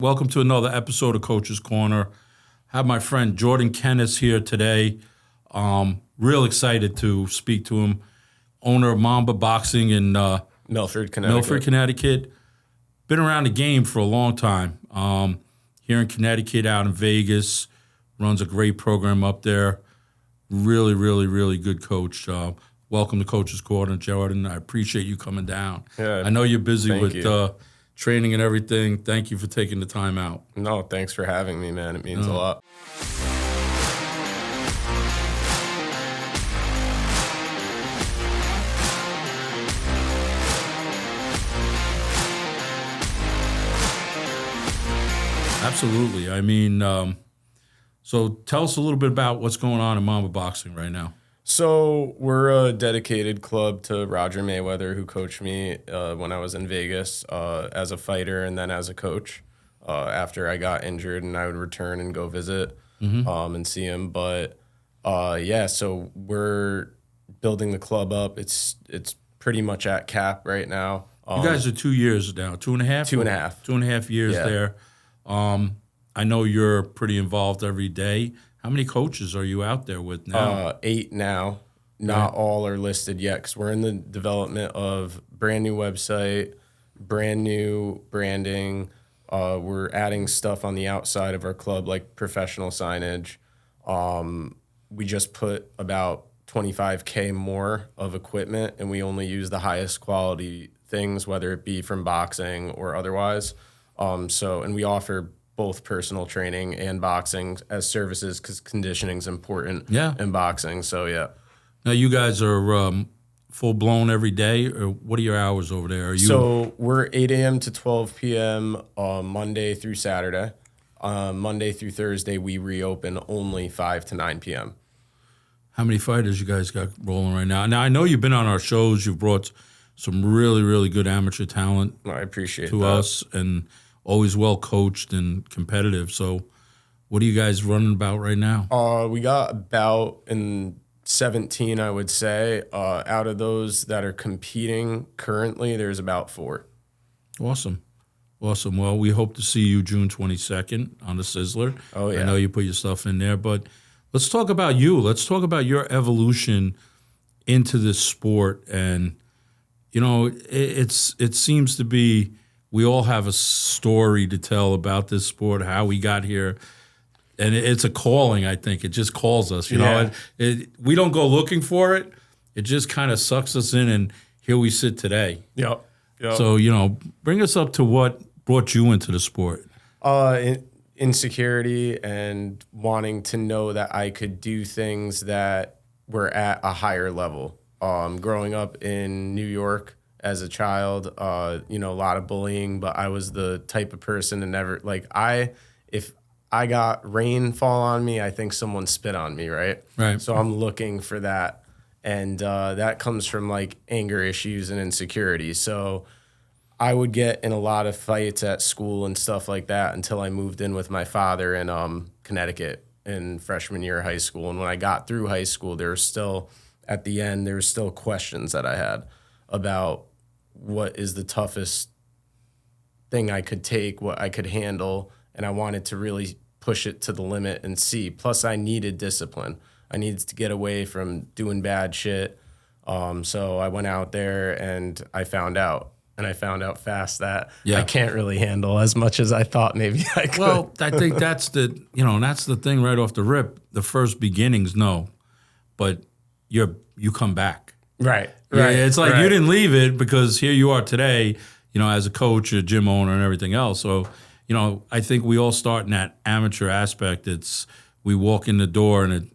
Welcome to another episode of Coach's Corner. I have my friend Jourdan Kennis here today. Real excited to speak to him. Owner of Mamba Boxing in Milford, Connecticut. Been around the game for a long time. Here in Connecticut, out in Vegas. Runs a great program up there. Really, really, really good coach. Welcome to Coach's Corner, Jourdan. I appreciate you coming down. Yeah, I know you're busy with you. training and everything. Thank you for taking the time out. No, thanks for having me, man. It means a lot. Absolutely. I mean, so tell us a little bit about what's going on in Mamba Boxing right now. So we're a dedicated club to Roger Mayweather, who coached me when I was in Vegas as a fighter and then as a coach. After I got injured, and I would return and go visit and see him. But so we're building the club up. It's pretty much at cap right now. You guys are 2 years now, 2.5? 2.5. 2.5 years there. I know you're pretty involved every day. How many coaches are you out there with now? 8 now. Not all are listed yet because we're in the development of brand new website, brand new branding. We're adding stuff on the outside of our club like professional signage. We just put about $25K more of equipment, and we only use the highest quality things, whether it be from boxing or otherwise. And we offer both personal training and boxing as services because conditioning is important in boxing. So, yeah. Now, you guys are full-blown every day, or what are your hours over there? So we're 8 a.m. to 12 p.m. Monday through Saturday. Monday through Thursday, we reopen only 5 to 9 p.m. How many fighters you guys got rolling right now? Now, I know you've been on our shows. You've brought some really, really good amateur talent I appreciate to that. us, and always well coached and competitive. So what are you guys running about right now? We got about 17, I would say. Out of those that are competing currently, there's about 4. Awesome. Well, we hope to see you June 22nd on the Sizzler. Oh, yeah. I know you put your stuff in there, but let's talk about you. Let's talk about your evolution into this sport. And, you know, it seems to be we all have a story to tell about this sport, how we got here. And it's a calling, I think. It just calls us, you know. We don't go looking for it. It just kind of sucks us in, and here we sit today. Yep. So, you know, bring us up to what brought you into the sport. Insecurity and wanting to know that I could do things that were at a higher level. Growing up in New York as a child, a lot of bullying, but I was the type of person to never, if I got rain fall on me, I think someone spit on me, right? Right. So I'm looking for that. And that comes from anger issues and insecurity. So I would get in a lot of fights at school and stuff like that until I moved in with my father in Connecticut in freshman year of high school. And when I got through high school, there was still questions that I had about what is the toughest thing I could take, what I could handle. And I wanted to really push it to the limit and see. Plus, I needed discipline. I needed to get away from doing bad shit. So I went out there and I found out. And I found out fast that I can't really handle as much as I thought maybe I could. Well, I think that's the thing right off the rip. The first beginnings, no. But you come back. Right. Yeah, it's like you didn't leave it because here you are today, as a coach, a gym owner, and everything else. So, I think we all start in that amateur aspect. We walk in the door and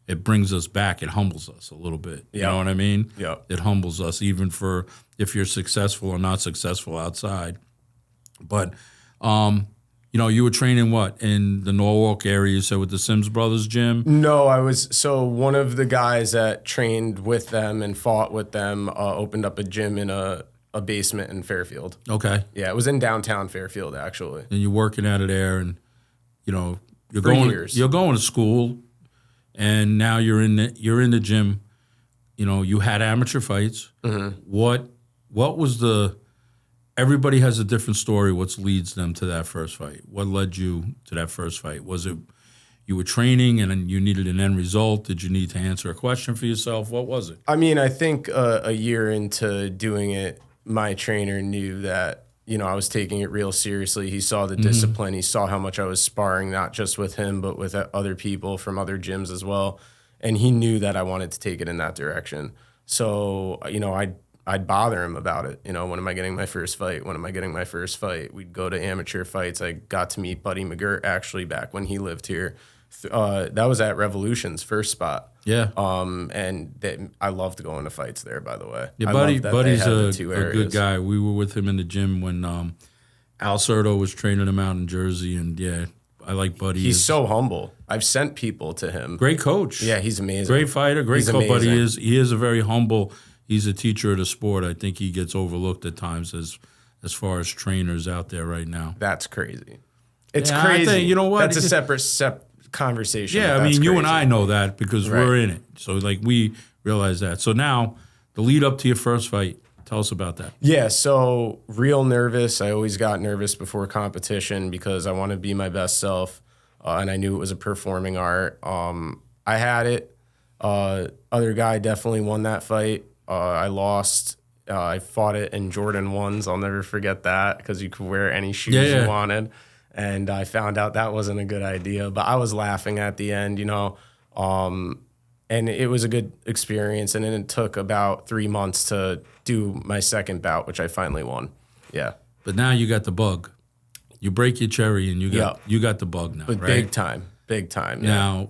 it brings us back. It humbles us a little bit. You know what I mean? Yeah. It humbles us even for if you're successful or not successful outside. But, you were training what? In the Norwalk area, you said with the Sims Brothers gym? No, so one of the guys that trained with them and fought with them opened up a gym in a basement in Fairfield. Okay. Yeah, it was in downtown Fairfield, actually. And you're working out of there, and you're years. You're going to school, and now you're in the gym. You had amateur fights. Mm-hmm. What was the everybody has a different story. What leads them to that first fight? What led you to that first fight? Was it you were training and then you needed an end result? Did you need to answer a question for yourself? What was it? I mean, I think a year into doing it, my trainer knew that, I was taking it real seriously. He saw the discipline. He saw how much I was sparring, not just with him, but with other people from other gyms as well. And he knew that I wanted to take it in that direction. So, I'd bother him about it. When am I getting my first fight? When am I getting my first fight? We'd go to amateur fights. I got to meet Buddy McGirt actually back when he lived here. That was at Revolution's first spot. Yeah. I loved going to fights there, by the way. Yeah, Buddy's a good guy. We were with him in the gym when Al Certo was training him out in Jersey, and yeah, I like Buddy. He's so humble. I've sent people to him. Great coach. Yeah, he's amazing. Great fighter, great coach, but he is a very humble. He's a teacher of the sport. I think he gets overlooked at times as far as trainers out there right now. That's crazy. It's crazy. I think, you know what? That's a separate conversation. Yeah, I mean, you and I know that because we're in it. So, we realize that. So now, the lead up to your first fight, tell us about that. Yeah, so real nervous. I always got nervous before competition because I want to be my best self, and I knew it was a performing art. I had it. Other guy definitely won that fight. I lost. I fought it in Jordan 1s. I'll never forget that because you could wear any shoes you wanted. And I found out that wasn't a good idea, but I was laughing at the end, and it was a good experience. And then it took about 3 months to do my second bout, which I finally won. Yeah. But now you got the bug. You break your cherry and you got the bug now, but right? Big time. Yeah.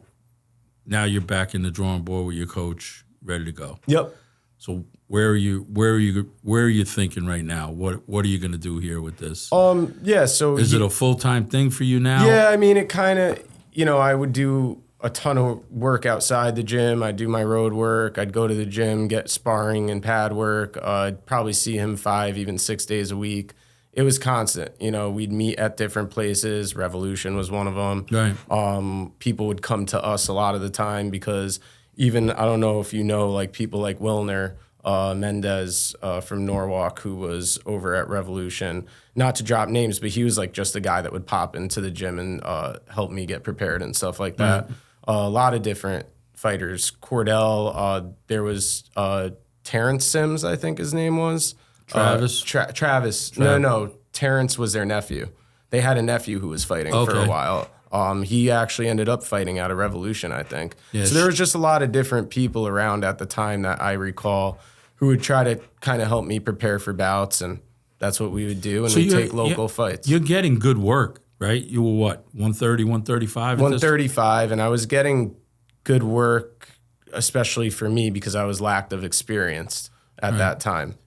Now you're back in the drawing board with your coach, ready to go. Yep. So where are you thinking right now? What are you going to do here with this? Yeah, so is it a full-time thing for you now? Yeah, I mean, it kind of, I would do a ton of work outside the gym. I'd do my road work. I'd go to the gym, get sparring and pad work. I'd probably see him 5, even 6 days a week. It was constant. We'd meet at different places. Revolution was one of them. Right. People would come to us a lot of the time because even, I don't know if you know, like people like Wilner, Mendez from Norwalk, who was over at Revolution. Not to drop names, but he was like just a guy that would pop into the gym and help me get prepared and stuff like that. A lot of different fighters. Cordell, there was Terrence Sims, I think his name was. Travis? Travis. No. Terrence was their nephew. They had a nephew who was fighting for a while. He actually ended up fighting out of Revolution, I think. Yes. So there was just a lot of different people around at the time that I recall who would try to kind of help me prepare for bouts, and that's what we would do, and we'd take local fights. You're getting good work, right? You were what, 130, 135? 135, and I was getting good work, especially for me because I was lacked of experience at that time.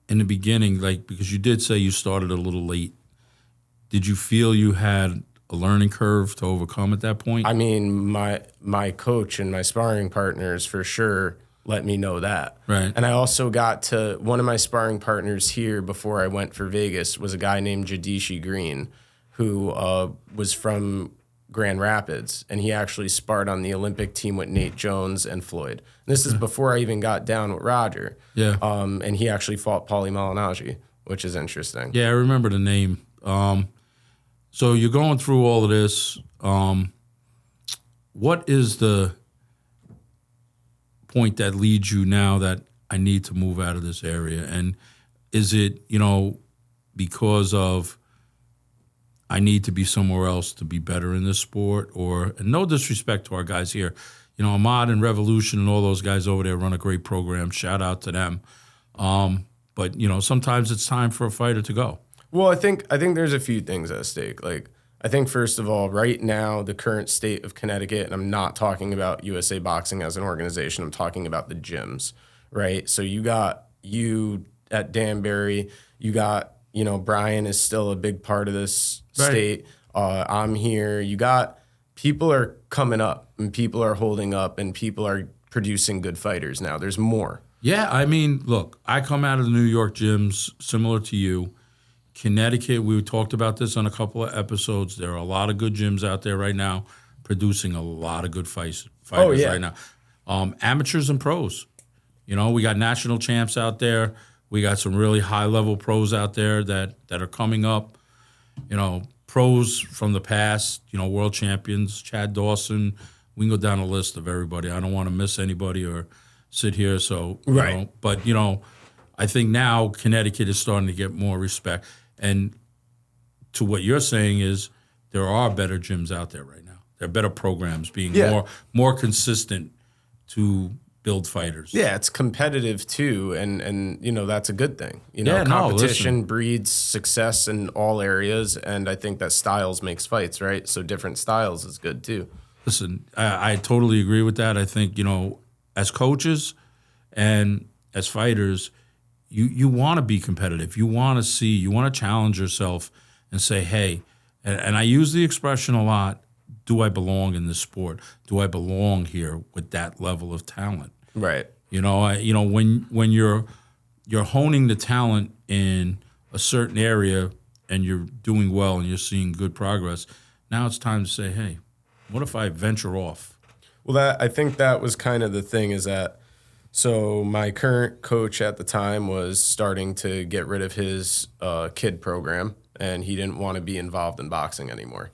In the beginning, because you did say you started a little late, did you feel you had a learning curve to overcome at that point? I mean, my coach and my sparring partners for sure let me know that. Right. And I also got to, one of my sparring partners here before I went for Vegas was a guy named Jadishi Green, who was from Grand Rapids, and he actually sparred on the Olympic team with Nate Jones and Floyd. And this is before I even got down with Roger. Yeah. And he actually fought Paulie Malignaggi, which is interesting. Yeah, I remember the name. So you're going through all of this. What is the point that leads you now that I need to move out of this area? And is it, because of I need to be somewhere else to be better in this sport? Or, and no disrespect to our guys here, Ahmad and Revolution and all those guys over there run a great program. Shout out to them. But, sometimes it's time for a fighter to go. Well, I think there's a few things at stake. I think first of all, right now, the current state of Connecticut, and I'm not talking about USA Boxing as an organization, I'm talking about the gyms, right? So you got you at Danbury, you got, Brian is still a big part of this state. I'm here. You got people are coming up and people are holding up and people are producing good fighters now. There's more. Yeah, I mean, look, I come out of the New York gyms similar to you. Connecticut, we talked about this on a couple of episodes. There are a lot of good gyms out there right now producing a lot of good fighters right now. Amateurs and pros. We got national champs out there. We got some really high-level pros out there that are coming up. You know, pros from the past, you know, world champions, Chad Dawson. We can go down a list of everybody. I don't want to miss anybody or sit here. So, you know, but, you know, I think now Connecticut is starting to get more respect. And to what you're saying is there are better gyms out there right now. There are better programs being more consistent to build fighters. Yeah, it's competitive too, and you know, that's a good thing. You know, competition breeds success in all areas, and I think that styles makes fights, right? So different styles is good too. Listen, I totally agree with that. I think, you know, as coaches and as fighters, you want to be competitive. You want to challenge yourself and say, hey, and I use the expression a lot, do I belong in this sport? Do I belong here with that level of talent? Right. You know, when you're honing the talent in a certain area and you're doing well and you're seeing good progress, now it's time to say, hey, what if I venture off? Well, I think that was kind of the thing is that, so my current coach at the time was starting to get rid of his kid program, and he didn't want to be involved in boxing anymore.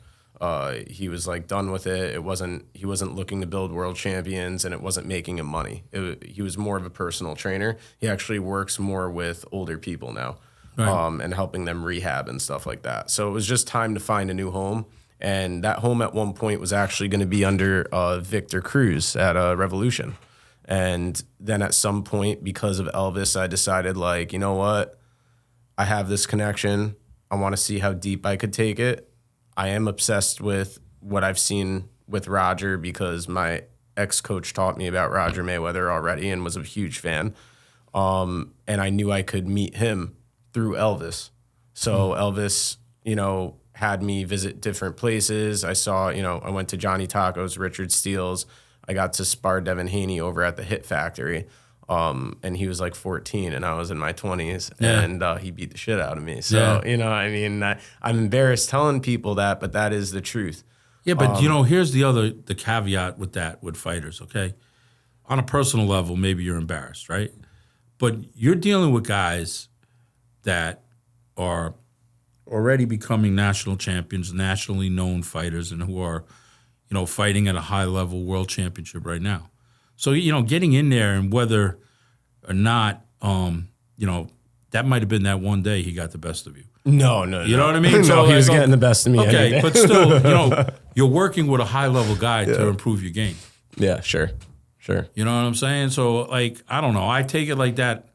He was like done with it. He wasn't looking to build world champions, and it wasn't making him money. He was more of a personal trainer. He actually works more with older people now, and helping them rehab and stuff like that. So it was just time to find a new home. And that home at one point was actually going to be under Victor Cruz at Revolution. And then at some point, because of Elvis, I decided, like, you know what? I have this connection. I want to see how deep I could take it. I am obsessed with what I've seen with Roger because my ex-coach taught me about Roger Mayweather already and was a huge fan. And I knew I could meet him through Elvis. So Elvis, you know, had me visit different places. I saw, you know, I went to Johnny Tacos, Richard Steele's. I got to spar Devin Haney over at the Hit Factory. And he was like 14 and I was in my 20s and he beat the shit out of me. So, you know, I mean, I'm embarrassed telling people that, but that is the truth. Yeah, but you know, here's the caveat with that, with fighters, okay? On a personal level, maybe you're embarrassed, right? But you're dealing with guys that are already becoming national champions, nationally known fighters, and who are, you know, fighting at a high-level world championship right now. So, you know, getting in there and whether or not, you know, that might have been that one day he got the best of you. No. You know what I mean? So he was getting the best of me. Okay, but still, you know, you're working with a high-level guy to improve your game. Yeah, sure. You know what I'm saying? So, like, I don't know. I take it like that.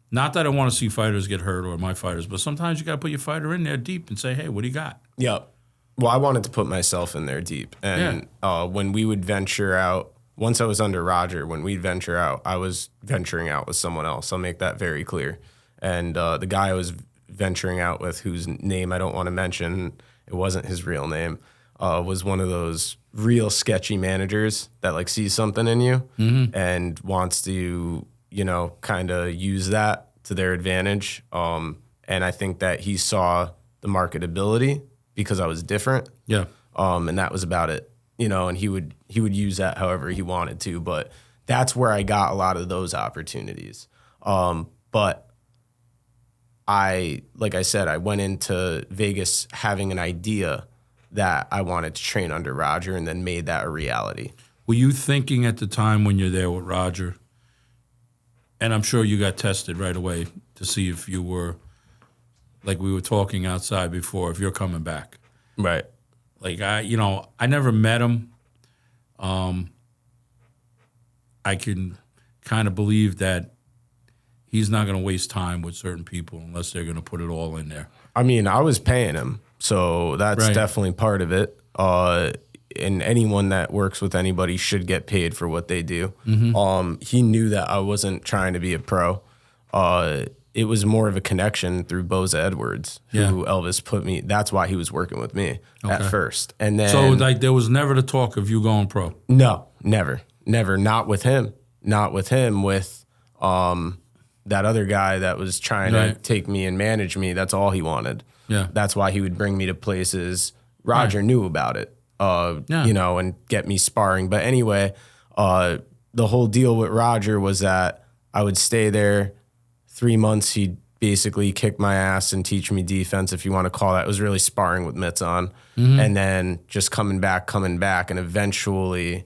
Not that I want to see fighters get hurt or my fighters, but sometimes you got to put your fighter in there deep and say, hey, what do you got? Yep. Well, I wanted to put myself in there deep. And when we would venture out, once I was under Roger, when we'd venture out, I was venturing out with someone else. I'll make that very clear. And the guy I was venturing out with, whose name I don't want to mention, it wasn't his real name, was one of those real sketchy managers that like sees something in you and wants to, you know, kind of use that to their advantage. And I think that he saw the marketability because I was different. Yeah. And that was about it. You know, and he would use that however he wanted to, but that's where I got a lot of those opportunities. But like I said, I went into Vegas having an idea that I wanted to train under Roger and then made that a reality. Were you thinking at the time when you're there with Roger, and I'm sure you got tested right away to see if you were, like we were talking outside before, if you're coming back? Right. Like, I never met him. I can kind of believe that he's not going to waste time with certain people unless they're going to put it all in there. I mean, I was paying him, so that's definitely part of it. And anyone that works with anybody should get paid for what they do. He knew that I wasn't trying to be a pro. It was more of a connection through Boza Edwards, who Elvis put me. That's why he was working with me at first. And then, so like there was never the talk of you going pro. No, never. Not with him. With that other guy that was trying to take me and manage me. That's all he wanted. Yeah, that's why he would bring me to places. Roger knew about it. You know, and get me sparring. But anyway, the whole deal with Roger was that I would stay there 3 months, he'd basically kick my ass and teach me defense, if you want to call that. It was really sparring with mitts on. And then just coming back. And eventually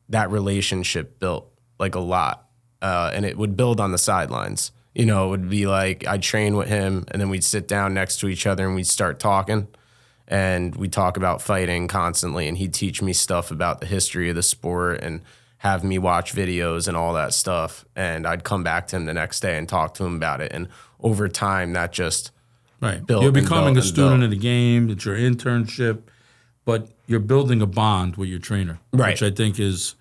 that relationship built like a lot. And it would build on the sidelines. You know, it would be like I'd train with him and then we'd sit down next to each other and we'd start talking. And we'd talk about fighting constantly. And he'd teach me stuff about the history of the sport and have me watch videos and all that stuff. And I'd come back to him the next day and talk to him about it. And over time, that just built. You're becoming and a built student of the game. It's your internship, but you're building a bond with your trainer, which I think is,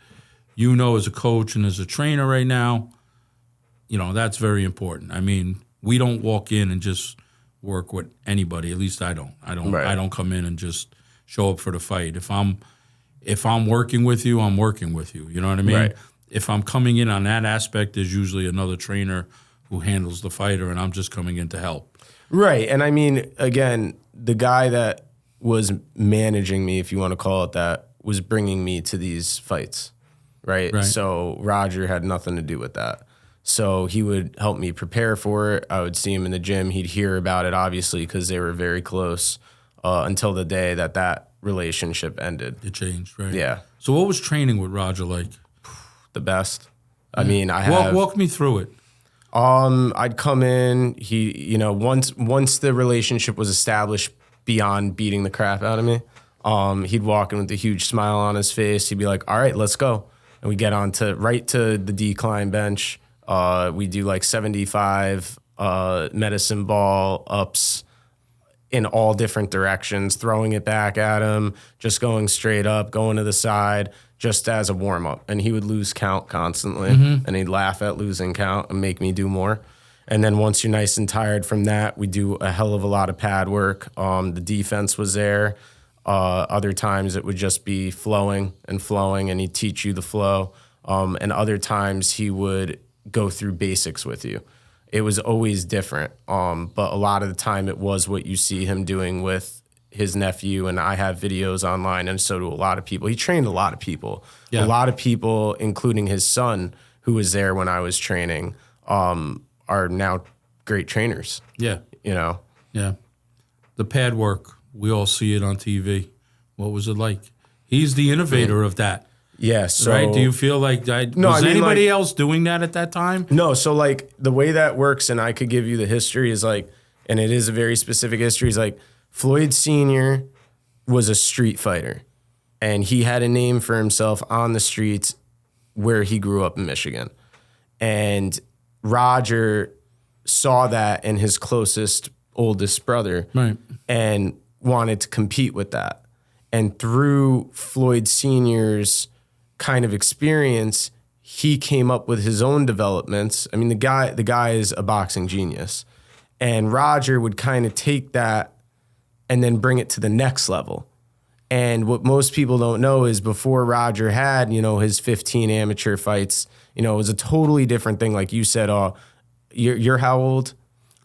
you know, as a coach and as a trainer right now, you know, that's very important. I mean, we don't walk in and just work with anybody. At least I don't. I don't come in and just show up for the fight. If I'm working with you, I'm working with you. You know what I mean? Right. If I'm coming in on that aspect, there's usually another trainer who handles the fighter, and I'm just coming in to help. Right. And I mean, again, the guy that was managing me, if you want to call it that, was bringing me to these fights. Right. So Roger had nothing to do with that. So he would help me prepare for it. I would see him in the gym. He'd hear about it, obviously, because they were very close until the day that relationship ended. It changed, right? Yeah. So what was training with Roger like? The best. I mean, walk me through it. I'd come in. He, you know, once the relationship was established beyond beating the crap out of me, he'd walk in with a huge smile on his face. He'd be like, "All right, let's go." And we get on to right to the decline bench. We do like 75 medicine ball ups in all different directions, throwing it back at him, just going straight up, going to the side, just as a warm-up. And he would lose count constantly, and he'd laugh at losing count and make me do more. And then once you're nice and tired from that, we do a hell of a lot of pad work. The defense was there. Other times it would just be flowing, and he'd teach you the flow. And other times he would go through basics with you. It was always different. But a lot of the time it was what you see him doing with his nephew, and I have videos online, and so do a lot of people. He trained a lot of people. Yeah. A lot of people, including his son, who was there when I was training, are now great trainers. Yeah. You know? Yeah. The pad work, we all see it on TV. What was it like? He's the innovator of that. Yeah. So, right? Do you feel like was anybody else doing that at that time? No. So like the way that works, and I could give you the history, is like, and it is a very specific history, is like Floyd Sr. was a street fighter, and he had a name for himself on the streets where he grew up in Michigan. And Roger saw that in his closest, oldest brother, right, and wanted to compete with that. And through Floyd Sr.'s kind of experience, he came up with his own developments. I mean, the guy is a boxing genius. And Roger would kind of take that and then bring it to the next level. And what most people don't know is before Roger had, you know, his 15 amateur fights, you know, it was a totally different thing. Like you said, you're how old?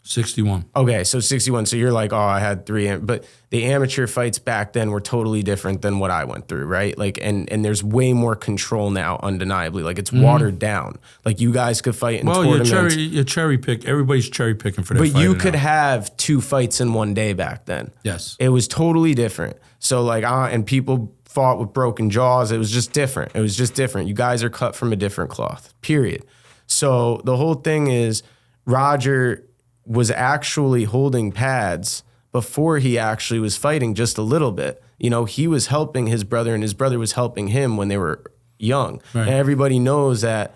61. Okay, so 61. So you're like, I had 3. But the amateur fights back then were totally different than what I went through, right? Like, and there's way more control now, undeniably. Like, it's watered down. Like, you guys could fight in tournaments. You cherry pick. Everybody's cherry picking for their fight. But you could have 2 fights in one day back then. Yes. It was totally different. So, like, and people fought with broken jaws. It was just different. You guys are cut from a different cloth, period. So the whole thing is Roger was actually holding pads before he actually was fighting just a little bit. You know, he was helping his brother, and his brother was helping him when they were young. Right. And everybody knows that,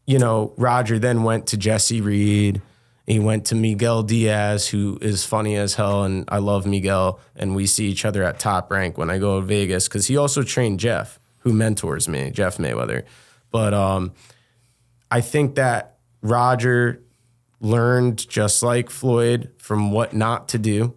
you know, Roger then went to Jesse Reed. He went to Miguel Diaz, who is funny as hell, and I love Miguel, and we see each other at Top Rank when I go to Vegas, because he also trained Jeff, who mentors me, Jeff Mayweather. But I think that Roger learned, just like Floyd, from what not to do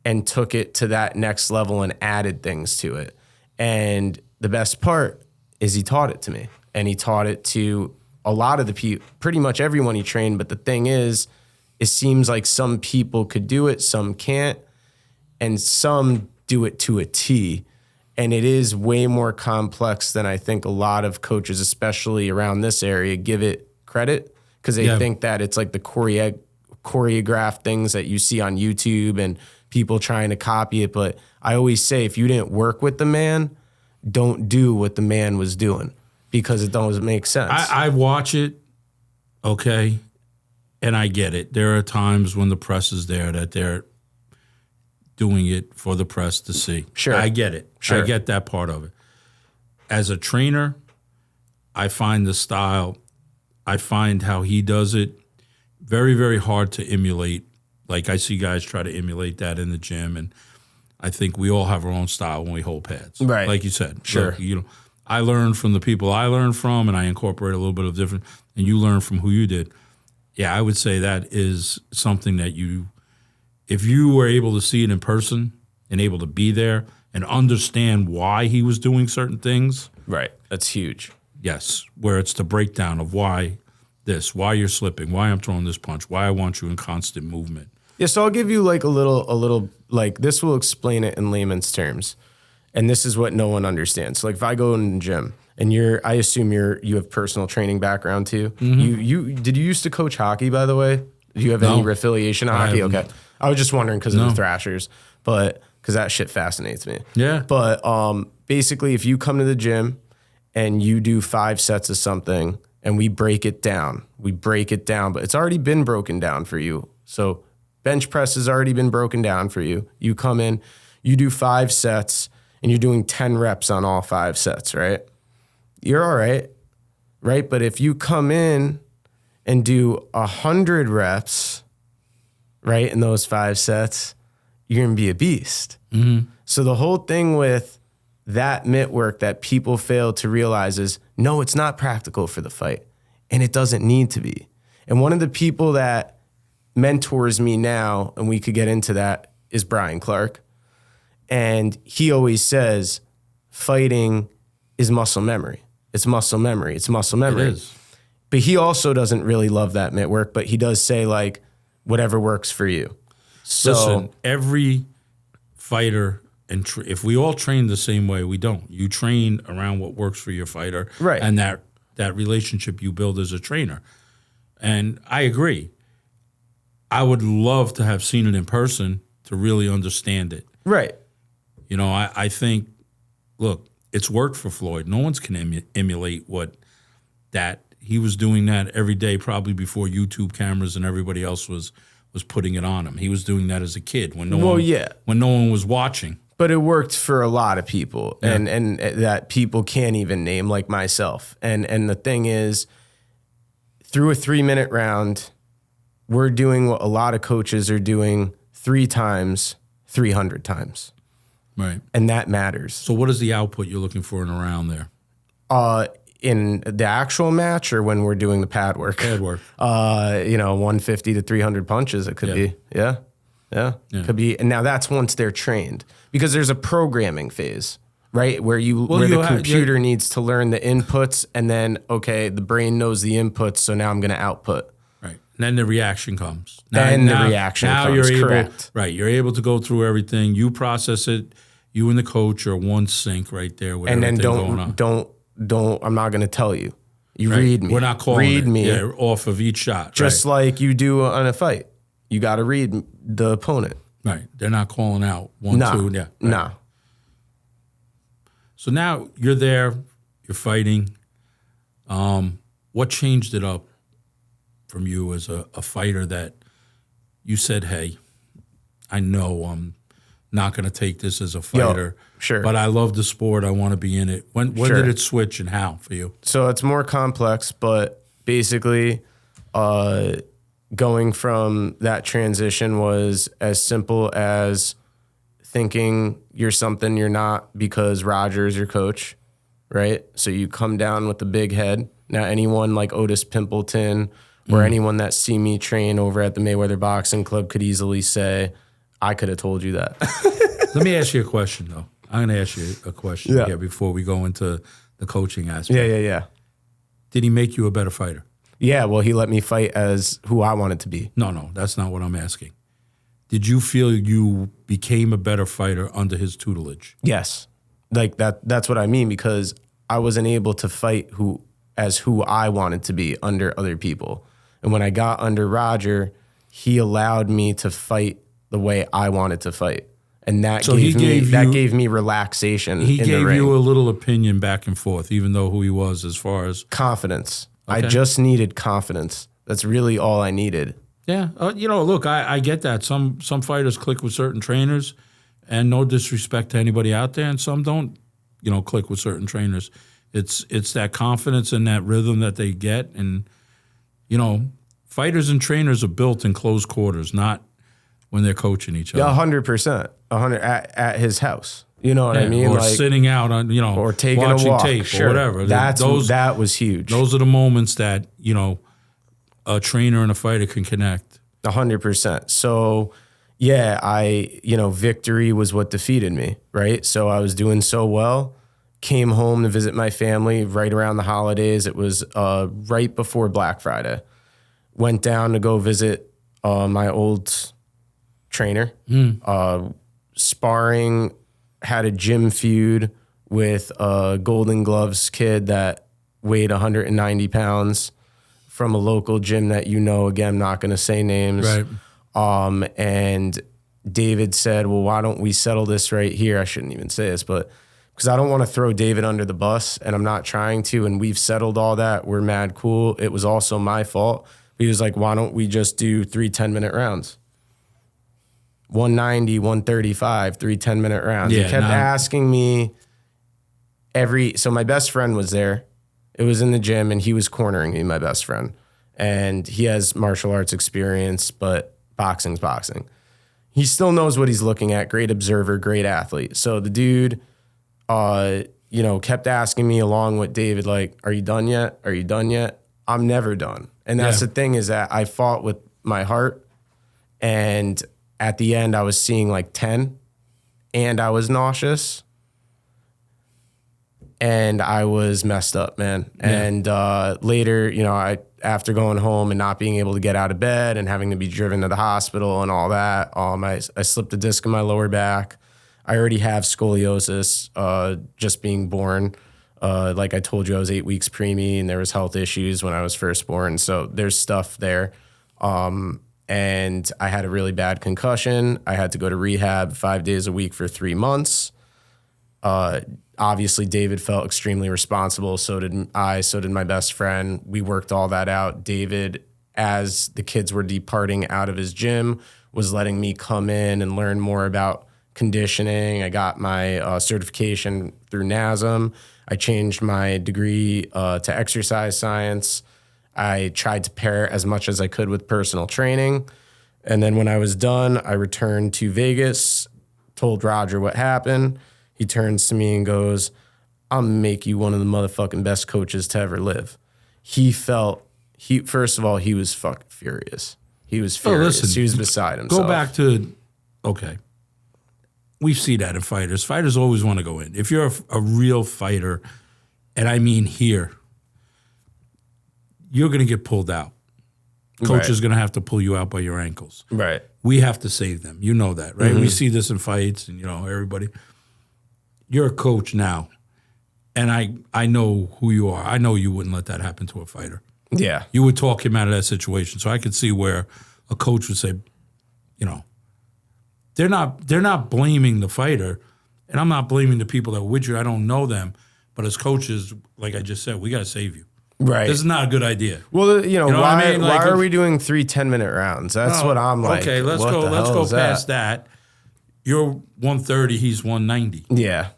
and took it to that next level and added things to it. And the best part is he taught it to me, and he taught it to a lot of the people, pretty much everyone he trained. But the thing is, it seems like some people could do it, some can't, and some do it to a T. And it is way more complex than I think a lot of coaches, especially around this area, give it credit, because they think that it's like the choreographed things that you see on YouTube and people trying to copy it. But I always say, if you didn't work with the man, don't do what the man was doing, because it doesn't make sense. I watch it, okay, and I get it. There are times when the press is there that they're doing it for the press to see. Sure. I get it. Sure. I get that part of it. As a trainer, I find the style, I find how he does it very, very hard to emulate. Like, I see guys try to emulate that in the gym, and I think we all have our own style when we hold pads. Right. Like you said. Sure. Look, you know, I learn from the people I learn from, and I incorporate a little bit of different, and you learn from who you did. Yeah, I would say that is something that if you were able to see it in person and able to be there and understand why he was doing certain things. Right. That's huge. Yes, where it's the breakdown of why this, why you're slipping, why I'm throwing this punch, why I want you in constant movement. Yeah, so I'll give you like a little, like, this will explain it in layman's terms. And this is what no one understands. So like, if I go in the gym and I assume you have personal training background too. Mm-hmm. Did you used to coach hockey, by the way? Do you have any affiliation in hockey? Okay. I was just wondering because of the Thrashers, but because that shit fascinates me. Yeah. But basically, if you come to the gym and you do 5 sets of something and we break it down, but it's already been broken down for you. So bench press has already been broken down for you. You come in, you do 5 sets, and you're doing 10 reps on all 5 sets, right? You're all right, right? But if you come in and do 100 reps, right, in those 5 sets, you're going to be a beast. Mm-hmm. So the whole thing with that mitt work that people fail to realize is, no, it's not practical for the fight, and it doesn't need to be. And one of the people that mentors me now, and we could get into that, is Brian Clark. And he always says, fighting is muscle memory. It's muscle memory. It's muscle memory. It is. But he also doesn't really love that mitt work, but he does say, like, whatever works for you. So, listen, every fighter, and if we all train the same way, we don't. You train around what works for your fighter, right? And that relationship you build as a trainer. And I agree. I would love to have seen it in person to really understand it. Right. You know, I think, look, it's worked for Floyd. No one's can emulate that. He was doing that every day, probably before YouTube cameras and everybody else was putting it on him. He was doing that as a kid when no one was watching. But it worked for a lot of people, and that people can't even name, like myself. And the thing is, through a 3-minute round, we're doing what a lot of coaches are doing 3 times, 300 times. Right. And that matters. So what is the output you're looking for in a round there? In the actual match, or when we're doing the pad work? Pad work. 150 to 300 punches, it could be. Yeah. Could be. And now that's once they're trained, because there's a programming phase, right? Where the computer needs to learn the inputs, and then, okay, the brain knows the inputs, so now I'm going to output. Right. And then the reaction comes. Now you're correct. Right. You're able to go through everything. You process it. You and the coach are one sync right there with everything going on. Don't, I'm not going to tell you. You read me. We're not calling read me off of each shot. Just like you do on a fight. You got to read the opponent. Right. They're not calling out 1, 2. Yeah. Right. No. So now you're there. You're fighting. What changed it up from you as a fighter that you said, hey, I know I'm not going to take this as a fighter. Sure. But I love the sport. I want to be in it. When did it switch, and how for you? So it's more complex, but basically going from that transition was as simple as thinking you're something you're not because Roger is your coach, right? So you come down with the big head. Now anyone like Otis Pimpleton or anyone that see me train over at the Mayweather Boxing Club could easily say, I could have told you that. Let me ask you a question, though. I'm going to ask you a question here before we go into the coaching aspect. Yeah. Did he make you a better fighter? Yeah, well, he let me fight as who I wanted to be. No, that's not what I'm asking. Did you feel you became a better fighter under his tutelage? Yes. Like that's what I mean, because I wasn't able to fight who I wanted to be under other people. And when I got under Roger, he allowed me to fight the way I wanted to fight. And that So gave me relaxation in the ring. He gave you a little opinion back and forth, even though who he was as far as... Confidence. Okay. I just needed confidence. That's really all I needed. Yeah. Look, I get that. Some fighters click with certain trainers, and no disrespect to anybody out there, and some don't, click with certain trainers. It's that confidence and that rhythm that they get. And, fighters and trainers are built in close quarters, not when they're coaching each other. 100%. 100 at his house. You know what I mean? Or sitting out on, or taking watching a walk, tape or whatever. That was huge. Those are the moments that, a trainer and a fighter can connect. 100%. So, yeah, victory was what defeated me, right? So I was doing so well, came home to visit my family right around the holidays. It was right before Black Friday. Went down to go visit my old trainer. Sparring, had a gym feud with a Golden Gloves kid that weighed 190 pounds from a local gym that again, I'm not going to say names. Right. And David said, well, why don't we settle this right here? I shouldn't even say this, but because I don't want to throw David under the bus, and I'm not trying to, and we've settled all that. We're mad cool. It was also my fault. He was like, why don't we just do 3 10-minute rounds? 190, 135, 3 10-minute rounds. Yeah, he kept asking me so my best friend was there. It was in the gym, and he was cornering me, my best friend. And he has martial arts experience, but boxing's boxing. He still knows what he's looking at. Great observer, great athlete. So the dude, kept asking me along with David, like, are you done yet? Are you done yet? I'm never done. And that's the thing, is that I fought with my heart, and at the end I was seeing like 10, and I was nauseous, and I was messed up, man. Yeah. And later, after going home and not being able to get out of bed and having to be driven to the hospital and all that, I slipped a disc in my lower back. I already have scoliosis, just being born. Like I told you, I was 8 weeks preemie, and there was health issues when I was first born. So there's stuff there. And I had a really bad concussion. I had to go to rehab 5 days a week for 3 months. Obviously, David felt extremely responsible. So did I. So did my best friend. We worked all that out. David, as the kids were departing out of his gym, was letting me come in and learn more about conditioning. I got my certification through NASM. I changed my degree to exercise science. I tried to pair as much as I could with personal training. And then when I was done, I returned to Vegas, told Roger what happened. He turns to me and goes, I'm gonna make you one of the motherfucking best coaches to ever live. First of all, he was fucking furious. He was furious. Listen, he was beside himself. Go back to, okay. We see that in fighters. Fighters always want to go in. If you're a real fighter, and I mean here, you're going to get pulled out. Coach is going to have to pull you out by your ankles. Right. We have to save them. You know that, right? Mm-hmm. We see this in fights, and everybody. You're a coach now, and I know who you are. I know you wouldn't let that happen to a fighter. Yeah. You would talk him out of that situation. So I could see where a coach would say, they're not blaming the fighter, and I'm not blaming the people that were with you. I don't know them, but as coaches, like I just said, we got to save you. Right. This is not a good idea. Well, why are we doing 3 10-minute rounds? That's what I'm like. Okay, let's go past that. You're 130, he's 190. Yeah.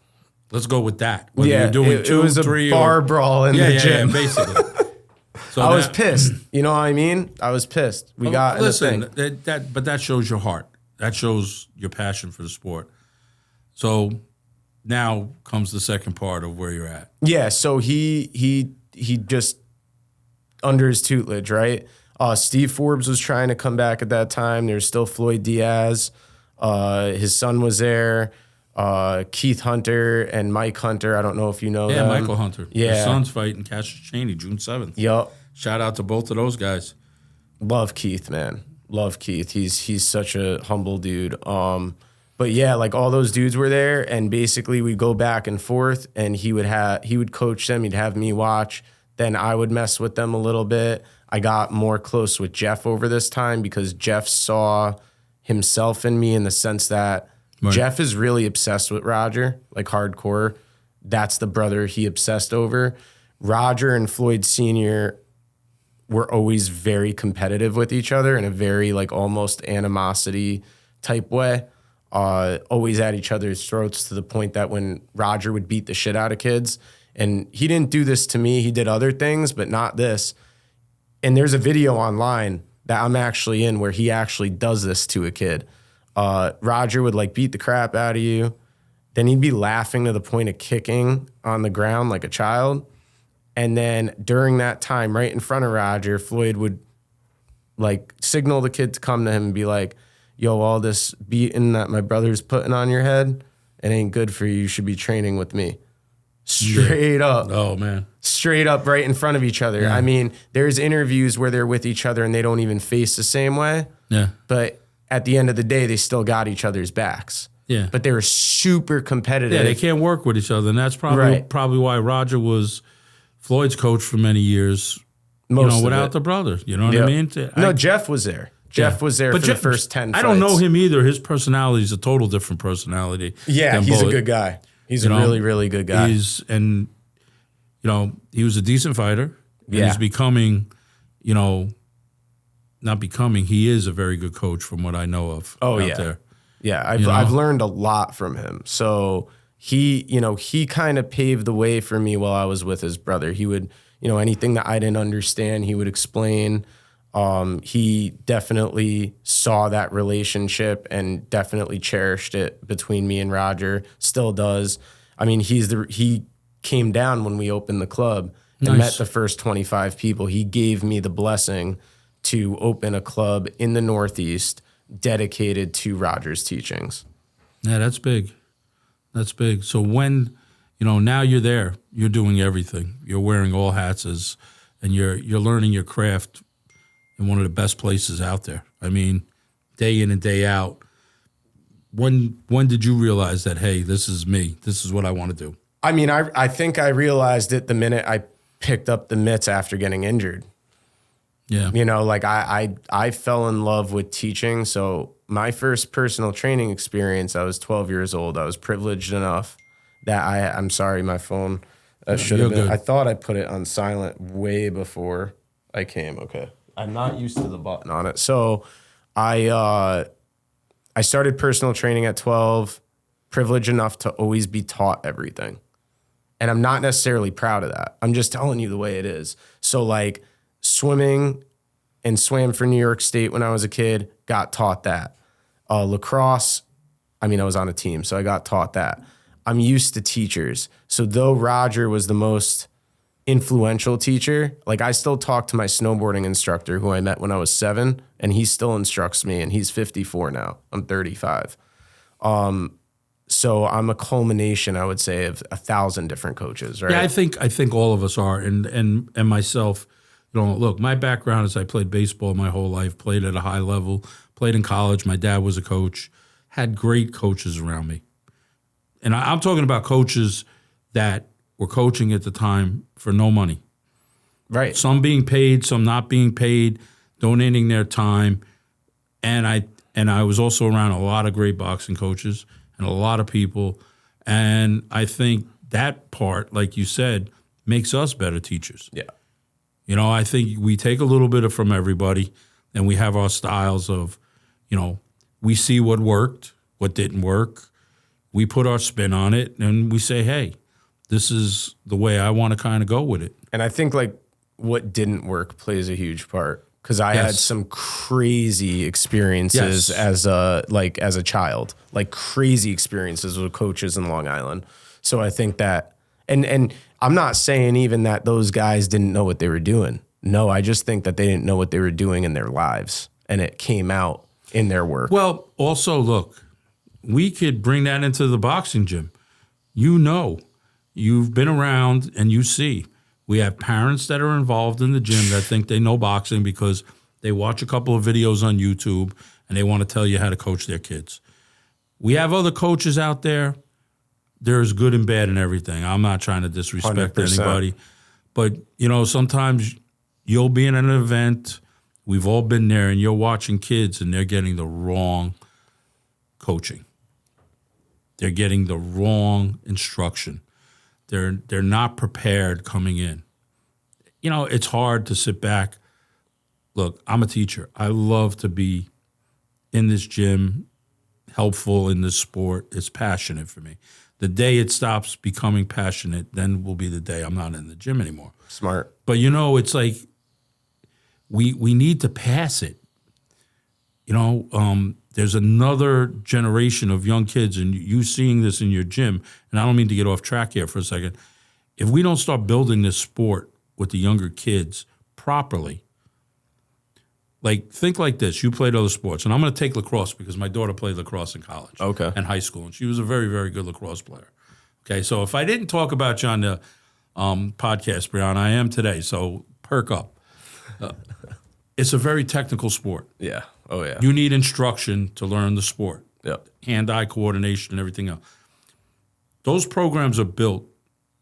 Let's go with that. Whether you're doing 2, 3, it was a bar brawl in the gym. Yeah, basically. So I was pissed. You know what I mean? I was pissed. Listen, but that shows your heart. That shows your passion for the sport. So now comes the second part of where you're at. Yeah, so he just, under his tutelage, right? Steve Forbes was trying to come back at that time. There's still Floyd Diaz. His son was there. Keith Hunter and Mike Hunter. I don't know if you know them. Yeah, Michael Hunter. Yeah. His son's fighting Cassius Chaney, June 7th. Yep. Shout out to both of those guys. Love Keith, man. Love Keith. He's such a humble dude. But yeah, like all those dudes were there, and basically we'd go back and forth, and he would coach them. He'd have me watch. Then I would mess with them a little bit. I got more close with Jeff over this time because Jeff saw himself in me in the sense that Jeff is really obsessed with Roger, like hardcore. That's the brother he obsessed over. Roger and Floyd Sr. were always very competitive with each other in a very like almost animosity type way. Always at each other's throats to the point that when Roger would beat the shit out of kids, and he didn't do this to me, he did other things, but not this. And there's a video online that I'm actually in where he actually does this to a kid. Roger would like beat the crap out of you. Then he'd be laughing to the point of kicking on the ground like a child. And then during that time, right in front of Roger, Floyd would like signal the kid to come to him and be like, yo, all this beating that my brother's putting on your head, it ain't good for you. You should be training with me. Straight up. Oh, man. Straight up right in front of each other. Yeah. I mean, there's interviews where they're with each other and they don't even face the same way. Yeah. But at the end of the day, they still got each other's backs. Yeah. But they were super competitive. Yeah, they can't work with each other. And that's probably why Roger was Floyd's coach for many years, without the brother. You know what I mean? No, Jeff was there. Jeff was there for the first 10 fights. I don't know him either. His personality is a total different personality. Yeah, he's a good guy. He's a really, really good guy. He was a decent fighter. And he's becoming, not becoming, he is a very good coach from what I know of out there. Yeah, I've learned a lot from him. So he kind of paved the way for me while I was with his brother. He would, anything that I didn't understand, he would explain. He definitely saw that relationship and definitely cherished it between me and Roger. Still does. I mean, he came down when we opened the club and met the first 25 people. He gave me the blessing to open a club in the Northeast dedicated to Roger's teachings. Yeah, that's big. That's big. So when, now you're there, you're doing everything. You're wearing all hats and you're learning your craft in one of the best places out there. I mean, day in and day out. When did you realize that, hey, this is me. This is what I want to do? I mean, I think I realized it the minute I picked up the mitts after getting injured. Yeah. I fell in love with teaching. So my first personal training experience, I was 12 years old. I was privileged enough that I'm sorry, my phone should have been. Good. I thought I put it on silent way before I came. Okay. I'm not used to the button on it. So I started personal training at 12, privileged enough to always be taught everything. And I'm not necessarily proud of that. I'm just telling you the way it is. So like swimming and swam for New York State when I was a kid, got taught that. Lacrosse, I was on a team, so I got taught that. I'm used to teachers. So though Roger was the most influential teacher, like I still talk to my snowboarding instructor who I met when I was 7, and he still instructs me, and he's 54 now. I'm 35. So I'm a culmination, I would say, of 1,000 different coaches, right? Yeah, I think all of us are, and myself. Look, my background is I played baseball my whole life, played at a high level, played in college. My dad was a coach, had great coaches around me. And I'm talking about coaches that were coaching at the time for no money. Right. Some being paid, some not being paid, donating their time. And I was also around a lot of great boxing coaches and a lot of people. And I think that part, like you said, makes us better teachers. Yeah. I think we take a little bit from everybody and we have our styles of, we see what worked, what didn't work. We put our spin on it and we say, hey, this is the way I want to kind of go with it. And I think like what didn't work plays a huge part because I had some crazy experiences as a child, like crazy experiences with coaches in Long Island. So I think that, and I'm not saying even that those guys didn't know what they were doing. No, I just think that they didn't know what they were doing in their lives and it came out in their work. Well, also, look, we could bring that into the boxing gym. You've been around and you see. We have parents that are involved in the gym that think they know boxing because they watch a couple of videos on YouTube and they want to tell you how to coach their kids. We have other coaches out there. There's good and bad in everything. I'm not trying to disrespect 100%. anybody. But, sometimes you'll be in an event, we've all been there, and you're watching kids and they're getting the wrong coaching. They're getting the wrong instruction. They're not prepared coming in. You know, it's hard to sit back. Look, I'm a teacher. I love to be in this gym, helpful in this sport. It's passionate for me. The day it stops becoming passionate, then will be the day I'm not in the gym anymore. Smart. But, you know, it's like we need to pass it. You know, there's another generation of young kids, and you seeing this in your gym, and I don't mean to get off track here for a second. If we don't start building this sport with the younger kids properly, like, think like this. You played other sports, and I'm going to take lacrosse because my daughter played lacrosse in college and high school, and she was a very, very good lacrosse player. Okay, so if I didn't talk about you on the podcast, Brianna, I am today, so perk up. It's a very technical sport. Yeah. Oh, yeah. You need instruction to learn the sport. Yep. Hand-eye coordination and everything else. Those programs are built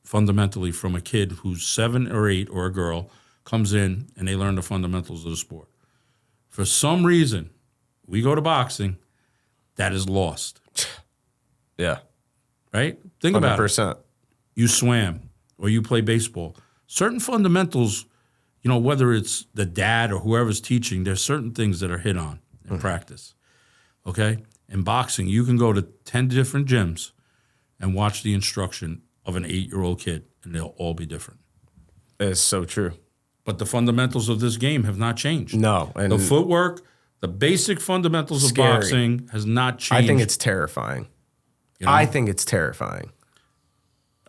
fundamentally from a kid who's 7 or 8 or a girl comes in and they learn the fundamentals of the sport. For some reason, we go to boxing, that is lost. Yeah. Right? Think about 100%. it. You swam or you play baseball. Certain fundamentals, you know, whether it's the dad or whoever's teaching, there's certain things that are hit on in practice. Okay? In boxing, you can go to 10 different gyms and watch the instruction of an 8-year-old kid, and they'll all be different. It's so true. But the fundamentals of this game have not changed. No. And the footwork, the basic fundamentals of boxing has not changed. I think it's terrifying. You know? I think it's terrifying.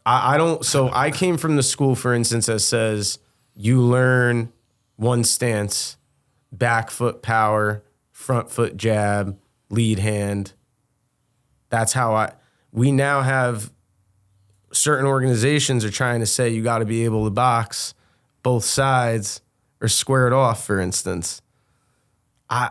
I don't. So I came from the school, for instance, that says you learn one stance, back foot power, front foot jab, lead hand. That's how we now have certain organizations are trying to say you got to be able to box both sides or square it off, for instance. I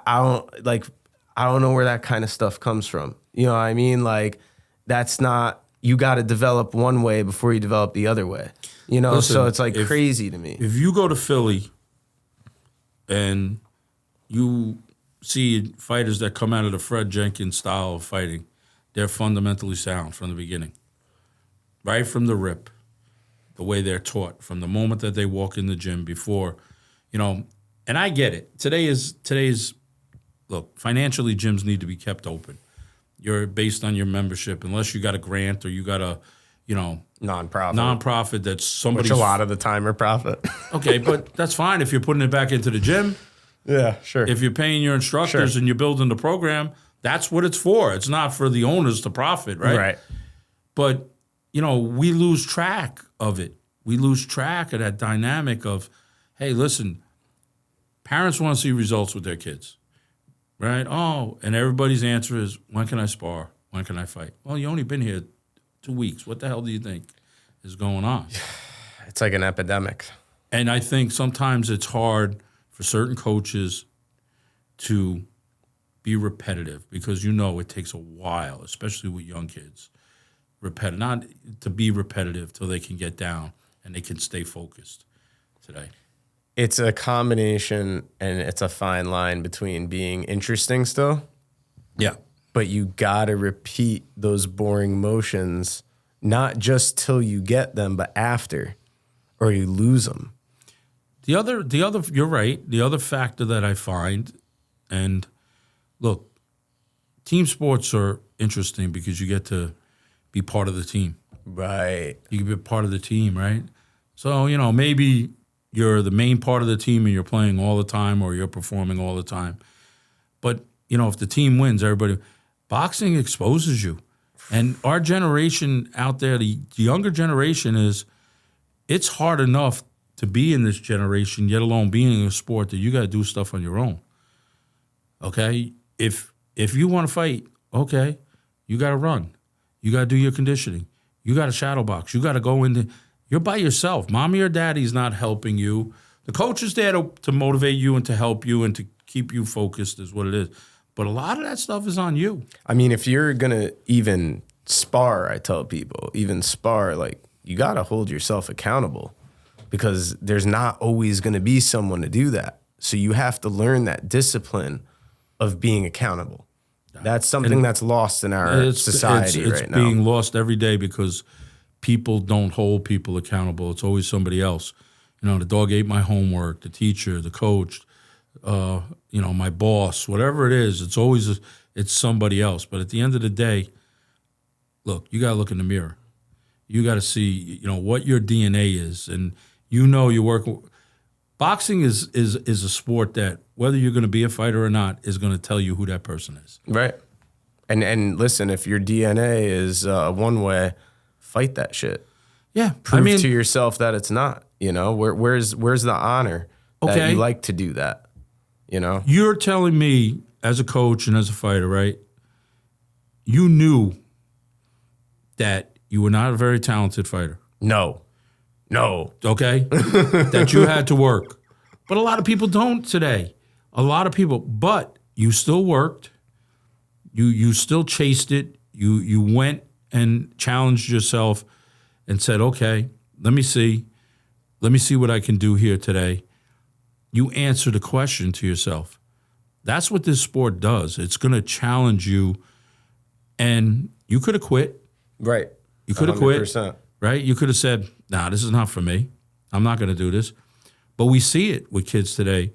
don't know where that kind of stuff comes from. You know what I mean? Like, that's not, you got to develop one way before you develop the other way. You know, listen, so it's like crazy to me. If you go to Philly and you see fighters that come out of the Fred Jenkins style of fighting, they're fundamentally sound from the beginning. Right from the rip, the way they're taught, from the moment that they walk in the gym before, you know, and I get it. Today's look, financially gyms need to be kept open. You're based on your membership, unless you got a grant or you got a, you know, nonprofit that's somebody's. Which a lot of the time are profit. Okay, but that's fine if you're putting it back into the gym. Yeah, sure. If you're paying your instructors and you're building the program, that's what it's for. It's not for the owners to profit, right? Right. But, you know, we lose track of it. We lose track of that dynamic of, hey, listen, parents want to see results with their kids, right? Oh, and everybody's answer is, when can I spar? When can I fight? Well, you only been here 2 weeks. What the hell do you think is going on? It's like an epidemic. And I think sometimes it's hard for certain coaches to be repetitive because, you know, it takes a while, especially with young kids. Not to be repetitive till they can get down and they can stay focused today. It's a combination and it's a fine line between being interesting still. Yeah. But you got to repeat those boring motions, not just till you get them, but after, or you lose them. The other, you're right. The other factor that I find, and look, team sports are interesting because you get to be part of the team. Right. You can be part of the team, right? So, you know, maybe you're the main part of the team and you're playing all the time or you're performing all the time. But, you know, if the team wins, boxing exposes you. And our generation out there, the younger generation it's hard enough to be in this generation, yet alone being in a sport that you got to do stuff on your own. Okay? If you want to fight, okay, you got to run. You got to do your conditioning. You got to shadow box. You got to go into. You're by yourself. Mommy or daddy's not helping you. The coach is there to motivate you and to help you and to keep you focused is what it is. But a lot of that stuff is on you. I mean, if you're going to even spar, I tell people, like, you got to hold yourself accountable. because there's not always going to be someone to do that. So you have to learn that discipline of being accountable. That's something that's lost in our society right now. It's being lost every day because people don't hold people accountable. It's always somebody else. You know, the dog ate my homework, the teacher, the coach, you know, my boss, whatever it is, it's somebody else. But at the end of the day, look, you got to look in the mirror. You got to see, you know, what your DNA is. And you know you work. Boxing is a sport that, whether you're going to be a fighter or not, is going to tell you who that person is. Right. And listen, if your DNA is one way, fight that shit. Yeah. Prove to yourself that it's not. You know, where's the honor that you like to do that? You know? You're telling me, as a coach and as a fighter, right, you knew that you were not a very talented fighter. No. Okay? That you had to work. But a lot of people don't today. A lot of people. But you still worked. You still chased it. You went and challenged yourself and said, okay, let me see what I can do here today. You answered a question to yourself. That's what this sport does. It's going to challenge you. And you could have quit. Right. You could have quit. Right? You could have said, nah, this is not for me. I'm not going to do this. But we see it with kids today.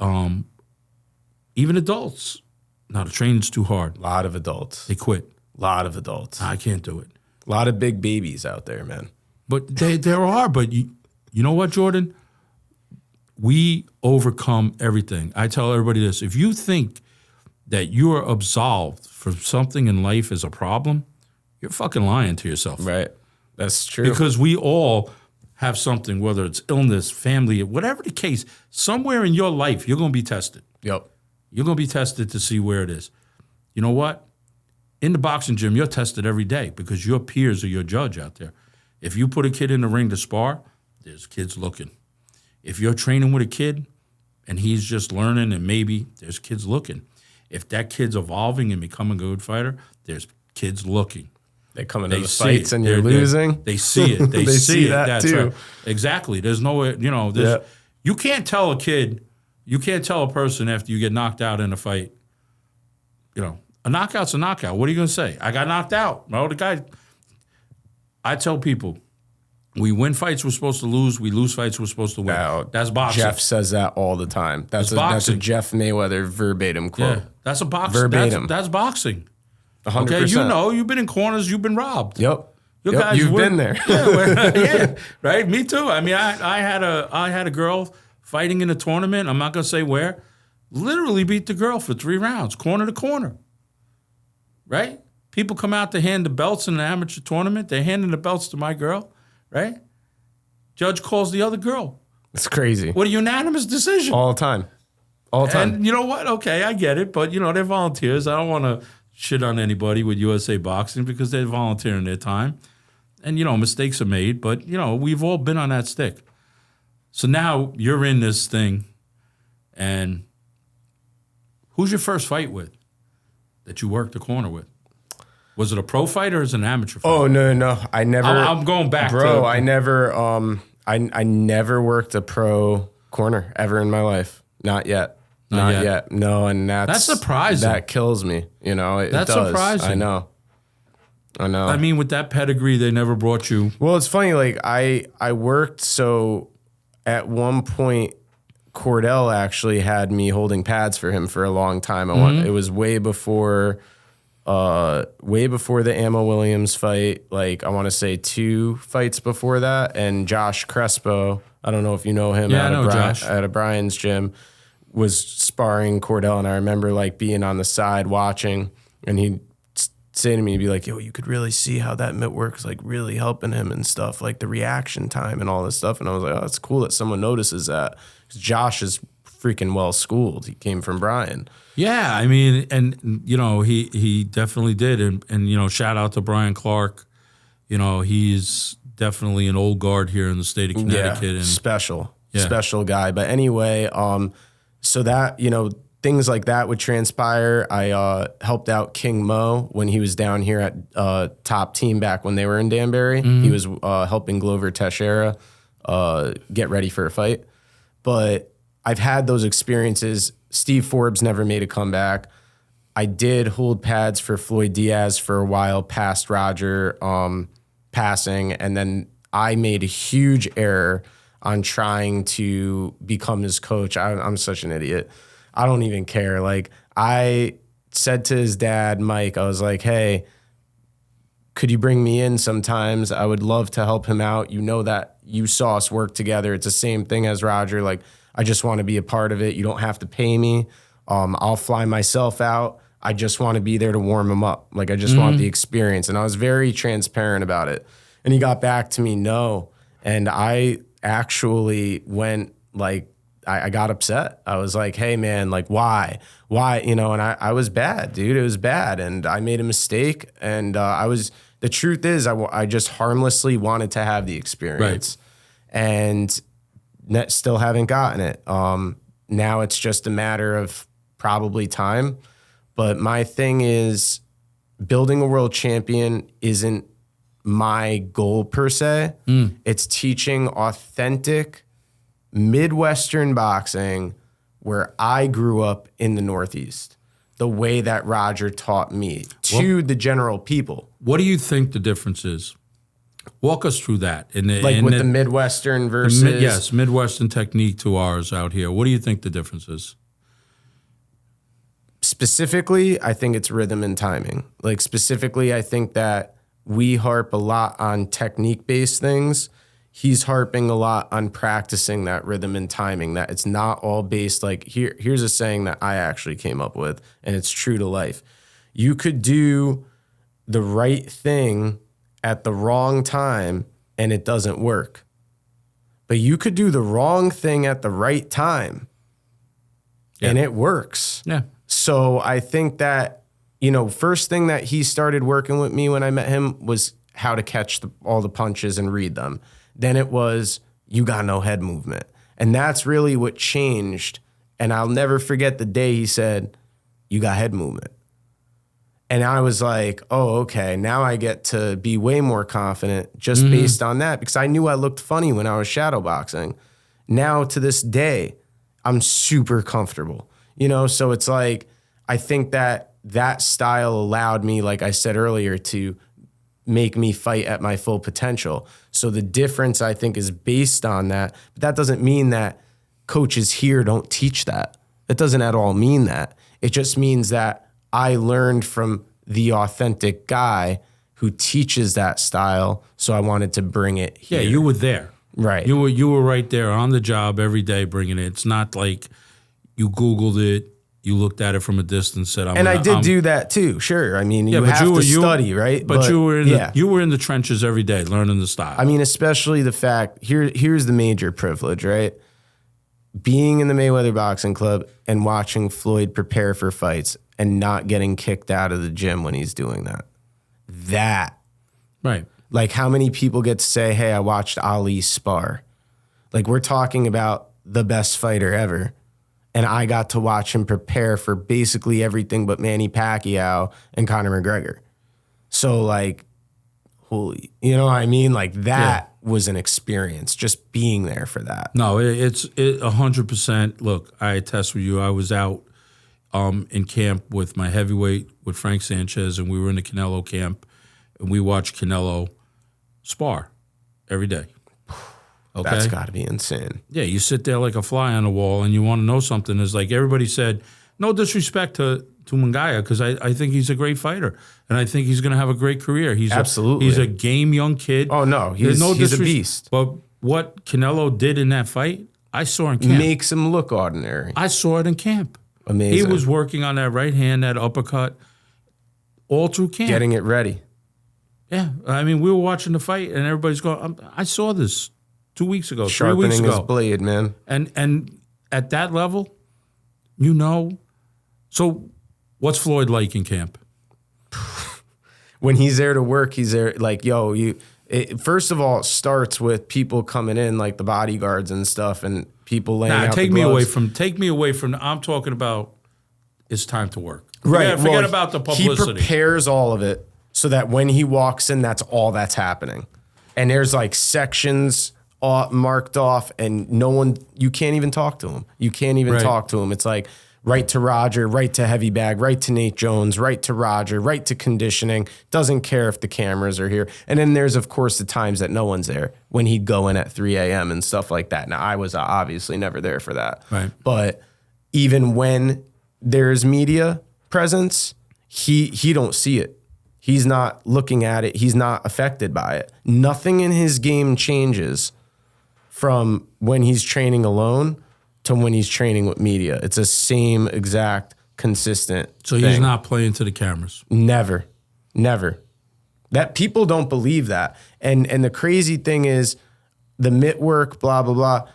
Even adults. Now, the training's too hard. A lot of adults. They quit. A lot of adults. I can't do it. A lot of big babies out there, man. But there are. But you know what, Jordan? We overcome everything. I tell everybody this. If you think that you are absolved from something in life as a problem, you're fucking lying to yourself. Right. That's true. Because we all have something, whether it's illness, family, whatever the case, somewhere in your life, you're going to be tested. Yep. You're going to be tested to see where it is. You know what? In the boxing gym, you're tested every day because your peers are your judge out there. If you put a kid in the ring to spar, there's kids looking. If you're training with a kid and he's just learning and maybe there's kids looking. If that kid's evolving and becoming a good fighter, there's kids looking. They come into the fights and you're losing. They see it. They see it. That too. Right. Exactly. There's no, you know, you can't tell a kid, you can't tell a person after you get knocked out in a fight, you know, a knockout's a knockout. What are you going to say? I got knocked out. No, I tell people, we win fights we're supposed to lose. We lose fights we're supposed to win. That's boxing. Jeff says that all the time. That's a Jeff Mayweather verbatim quote. Yeah, that's a boxing. Verbatim. That's boxing. 100%. Okay, you know, you've been in corners, you've been robbed. Yep. Guys you've been there. Yeah, right. Me too. I mean, I had a girl fighting in a tournament. I'm not gonna say where. Literally beat the girl for 3 rounds, corner to corner. Right? People come out to hand the belts in an amateur tournament. They're handing the belts to my girl. Right? Judge calls the other girl. It's crazy. What a unanimous decision. All the time. All the time. And you know what? Okay, I get it. But, you know, they're volunteers. I don't want to shit on anybody with USA Boxing because they're volunteering their time. And, you know, mistakes are made. But, you know, we've all been on that stick. So now you're in this thing. And who's your first fight with that you worked the corner with? Was it a pro fight or is it an amateur fight? Oh, no. I never. I'm going back. Bro, I never. I never worked a pro corner ever in my life. Not yet. Not yet. No, and that's surprising. That kills me. You know, that's surprising. I know. I mean, with that pedigree, they never brought you. Well, it's funny. Like I worked. So at one point, Cordell actually had me holding pads for him for a long time. It was way before the Ammo Williams fight. Like I want to say 2 fights before that. And Josh Crespo, I don't know if you know him. Yeah, I know Josh. At a Brian's gym, was sparring Cordell, and I remember like being on the side watching, and he'd say to me, he'd be like, yo, you could really see how that mitt work's like really helping him and stuff, like the reaction time and all this stuff. And I was like, oh, it's cool that someone notices that. 'Cause Josh is freaking well schooled. He came from Brian. Yeah, I mean, and you know, he definitely did. And you know, shout out to Brian Clark. You know, he's definitely an old guard here in the state of Connecticut. Yeah, and special guy. But anyway, so that, you know, things like that would transpire. I helped out King Mo when he was down here at Top Team back when they were in Danbury. He was helping Glover Teixeira get ready for a fight. But I've had those experiences. Steve Forbes never made a comeback. I did hold pads for Floyd Diaz for a while past Roger passing, and then I made a huge error on trying to become his coach. I'm such an idiot. I don't even care. Like, I said to his dad, Mike, I was like, hey, could you bring me in sometimes? I would love to help him out. You know that you saw us work together. It's the same thing as Roger. Like, I just want to be a part of it. You don't have to pay me. I'll fly myself out. I just want to be there to warm him up. Like, I just want the experience. And I was very transparent about it. And he got back to me, no. And I actually went, like, I got upset. I was like, hey, man, like, why? You know, and I was bad, dude. It was bad. And I made a mistake. And the truth is, I just harmlessly wanted to have the experience. Right. And still haven't gotten it. Now it's just a matter of probably time. But my thing is, building a world champion isn't my goal per se. It's teaching authentic Midwestern boxing where I grew up in the Northeast, the way that Roger taught me to the general people. What do you think the difference is? Walk us through that. The Midwestern versus... Midwestern technique to ours out here. What do you think the difference is? Specifically, I think it's rhythm and timing. Like, specifically, I think that we harp a lot on technique-based things. He's harping a lot on practicing that rhythm and timing, that it's not all based, like, here's a saying that I actually came up with, and it's true to life. You could do the right thing at the wrong time, and it doesn't work. But you could do the wrong thing at the right time, and it works. Yeah. So I think that, you know, first thing that he started working with me when I met him was how to catch all the punches and read them. Then it was, you got no head movement. And that's really what changed. And I'll never forget the day he said, you got head movement. And I was like, oh, okay, now I get to be way more confident just based on that, because I knew I looked funny when I was shadowboxing. Now to this day, I'm super comfortable. You know, so it's like, I think that style allowed me, like I said earlier, to make me fight at my full potential. So the difference, I think, is based on that. But that doesn't mean that coaches here don't teach that. It doesn't at all mean that. It just means that I learned from the authentic guy who teaches that style. So I wanted to bring it here. Yeah, you were there. Right. You were right there on the job every day bringing it. It's not like you Googled it, you looked at it from a distance, said, I did do that too, sure. I mean, you have to study, right? But you were in the trenches every day learning the style. I mean, especially the fact, here's the major privilege, right? Being in the Mayweather Boxing Club and watching Floyd prepare for fights and not getting kicked out of the gym when he's doing that. That. Right. Like, how many people get to say, hey, I watched Ali spar? Like, we're talking about the best fighter ever. And I got to watch him prepare for basically everything but Manny Pacquiao and Conor McGregor. So, like, holy, you know what I mean? Like, that was an experience, just being there for that. No, it's 100%. Look, I attest with you. I was out in camp with my heavyweight, with Frank Sanchez, and we were in the Canelo camp, and we watched Canelo spar every day. Okay? That's got to be insane. Yeah, you sit there like a fly on the wall, and you want to know something. It's like everybody said, no disrespect to Mungaya, because I think he's a great fighter, and I think he's going to have a great career. Absolutely. He's a game young kid. Oh, no, he's a beast. But what Canelo did in that fight, I saw in camp. Makes him look ordinary. I saw it in camp. Amazing. He was working on that right hand, that uppercut, all through camp. Getting it ready. Yeah, I mean, we were watching the fight, and everybody's going, I saw this 2 weeks ago, Sharpening 3 weeks ago. his blade, man. And at that level, you know. So what's Floyd like in camp? When he's there to work, he's there like, yo, first of all, it starts with people coming in, like the bodyguards and stuff, and people laying out take the me gloves. Take me away from, I'm talking about it's time to work. Right. Forget about the publicity. He prepares all of it so that when he walks in, that's all that's happening. And there's like sections marked off, and you can't even talk to him. You can't even talk to him. It's like right to Roger, right to heavy bag, right to Nate Jones, right to Roger, right to conditioning. Doesn't care if the cameras are here. And then there's, of course, the times that no one's there when he'd go in at 3 a.m. and stuff like that. Now, I was obviously never there for that. Right. But even when there's media presence, he don't see it. He's not looking at it. He's not affected by it. Nothing in his game changes from when he's training alone to when he's training with media. It's the same exact consistent So thing. he's not playing to the cameras. Never. That people don't believe that. And the crazy thing is the mitt work, blah, blah, blah.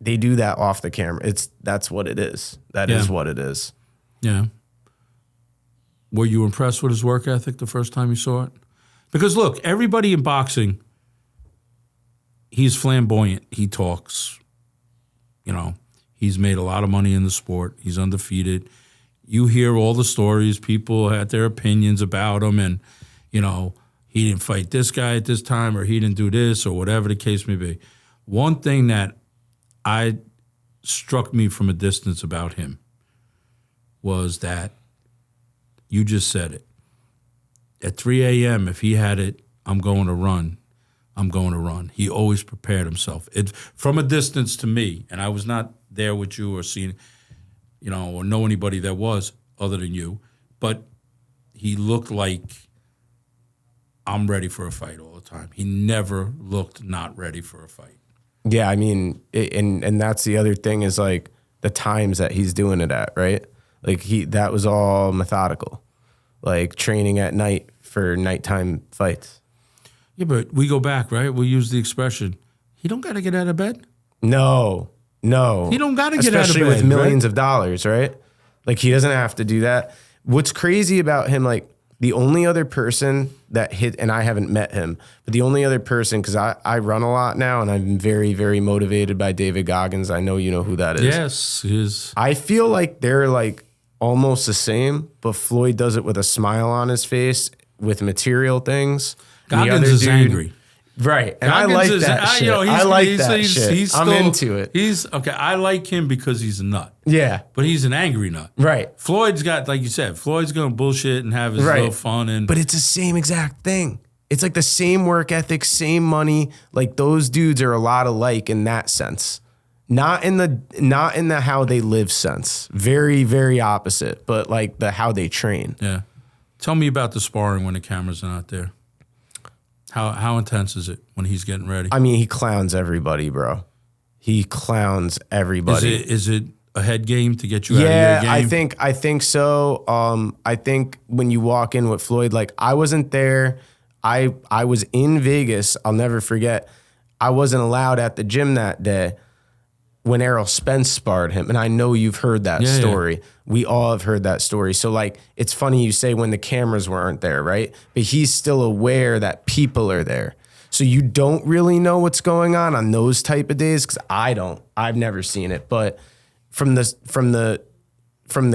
They do that off the camera. That's what it is. That is what it is. Yeah. Were you impressed with his work ethic the first time you saw it? Because look, everybody in boxing, he's flamboyant. He talks. You know, he's made a lot of money in the sport. He's undefeated. You hear all the stories. People had their opinions about him, and, you know, he didn't fight this guy at this time, or he didn't do this, or whatever the case may be. One thing that struck me from a distance about him was that you just said it. At 3 a.m., if he had it, I'm going to run. He always prepared himself. From a distance to me, and I was not there with you or seeing, you know, or know anybody that was other than you, but he looked like I'm ready for a fight all the time. He never looked not ready for a fight. Yeah, I mean, and that's the other thing is like the times that he's doing it at, right? Like that was all methodical, like training at night for nighttime fights. Yeah, but we go back, right? We use the expression, he don't got to get out of bed. No. He don't got to get out of bed. Especially with millions of dollars, right? Like he doesn't have to do that. What's crazy about him, like the only other person that hit, and I haven't met him, but the only other person, because I run a lot now and I'm very, very motivated by David Goggins. I know you know who that is. Yes. He is. I feel like they're like almost the same, but Floyd does it with a smile on his face with material things. Goggins is angry. Right. And Goggins I like that shit. I like that shit. I'm into it. Okay, I like him because he's a nut. Yeah. But he's an angry nut. Right. Floyd's got, like you said, Floyd's going to bullshit and have his little fun. But it's the same exact thing. It's like the same work ethic, same money. Like those dudes are a lot alike in that sense. Not in the how they live sense. Very, very opposite. But like the how they train. Yeah. Tell me about the sparring when the cameras are not there. How intense is it when he's getting ready? I mean, he clowns everybody, bro. He clowns everybody. Is it a head game to get you out of your game? I think so. I think when you walk in with Floyd, like I wasn't there. I was in Vegas. I'll never forget. I wasn't allowed at the gym that day when Errol Spence sparred him. And I know you've heard that story. Yeah. We all have heard that story. So like, it's funny you say when the cameras weren't there, right? But he's still aware that people are there. So you don't really know what's going on those type of days. Cause I don't, I've never seen it, but from the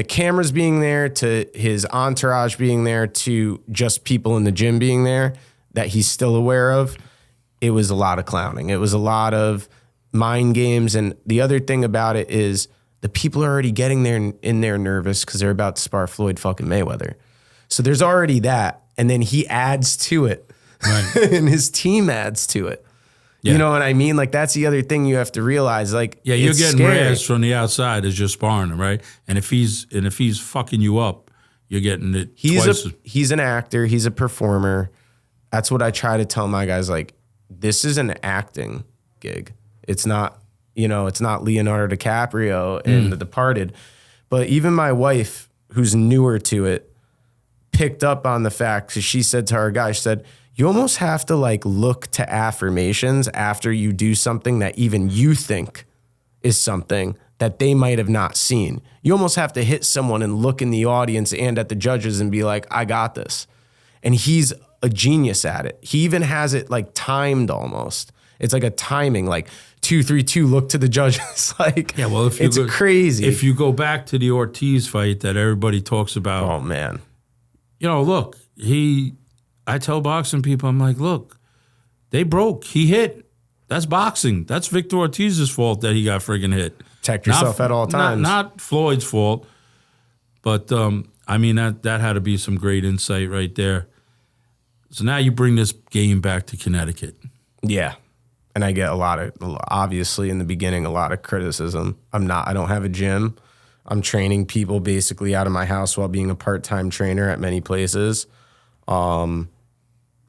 cameras being there to his entourage being there to just people in the gym being there that he's still aware of, it was a lot of clowning. It was a lot of mind games. And the other thing about it is the people are already getting there in there nervous because they're about to spar Floyd fucking Mayweather. So there's already that. And then he adds to it. Right. And his team adds to it. Yeah. You know what I mean? Like that's the other thing you have to realize. Like, yeah, you're getting razzed from the outside as you're sparring him, right? And if he's fucking you up, you're getting it twice. He's an actor. He's a performer. That's what I try to tell my guys. Like, this is an acting gig. It's not, it's not Leonardo DiCaprio in The Departed. But even my wife, who's newer to it, picked up on the fact, because she said to her guy, she said, you almost have to like look to affirmations after you do something that even you think is something that they might have not seen. You almost have to hit someone and look in the audience and at the judges and be like, I got this. And he's a genius at it. He even has it like timed almost. It's like a timing, like 2, 3, 2, look to the judges. Like, yeah, well, it's crazy. If you go back to the Ortiz fight that everybody talks about. Oh, man. Look, I tell boxing people, I'm like, look, they broke. He hit. That's boxing. That's Victor Ortiz's fault that he got friggin' hit. Protect yourself at all times. Not Floyd's fault. But, I mean, that had to be some great insight right there. So now you bring this game back to Connecticut. Yeah. And I get obviously in the beginning, a lot of criticism. I don't have a gym. I'm training people basically out of my house while being a part-time trainer at many places. And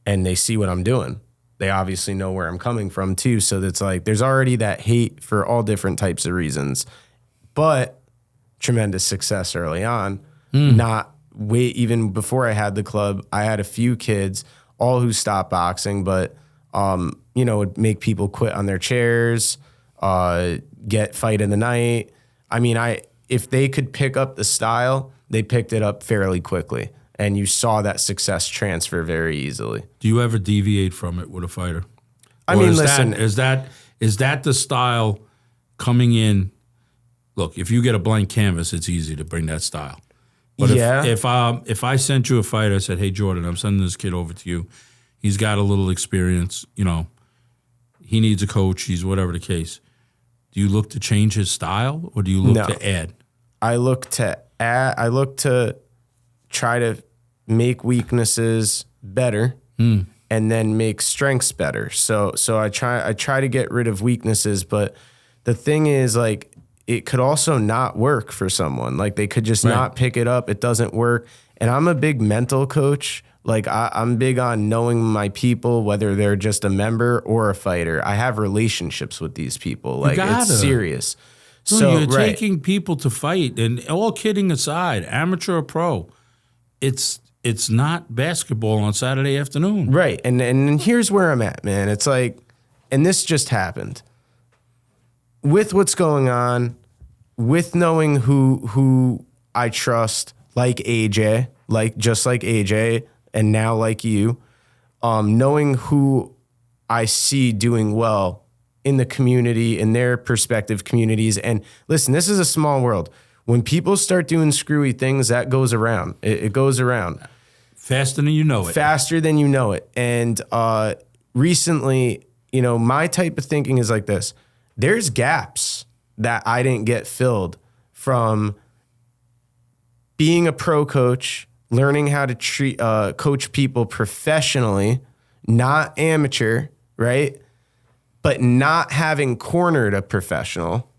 they see what I'm doing. They obviously know where I'm coming from too. So it's like, there's already that hate for all different types of reasons, but tremendous success early on. Even before I had the club, I had a few kids, all who stopped boxing, but, would make people quit on their chairs, get fight in the night. I mean, if they could pick up the style, they picked it up fairly quickly. And you saw that success transfer very easily. Do you ever deviate from it with a fighter? I mean, listen. Is that the style coming in? Look, if you get a blank canvas, it's easy to bring that style. But if I sent you a fighter, I said, hey, Jourdan, I'm sending this kid over to you. He's got a little experience. He needs a coach. He's whatever the case. Do you look to change his style or do you look to add? I look to add. I look to try to make weaknesses better and then make strengths better. So I try to get rid of weaknesses, but the thing is, like, it could also not work for someone. Like, they could just not pick it up. It doesn't work. And I'm a big mental coach. Like, I'm big on knowing my people, whether they're just a member or a fighter. I have relationships with these people. Like, it's serious. Dude, so you're taking people to fight, and all kidding aside, amateur or pro, it's not basketball on Saturday afternoon. Right. And here's where I'm at, man. It's like, and this just happened. With what's going on, with knowing who I trust, like AJ, just like AJ, and now like you, knowing who I see doing well in the community, in their perspective communities. And listen, this is a small world. When people start doing screwy things, that goes around. It goes around. Faster than you know it. Faster than you know it. And recently, my type of thinking is like this. There's gaps that I didn't get filled from being a pro coach, learning how to coach people professionally, not amateur, right? But not having cornered a professional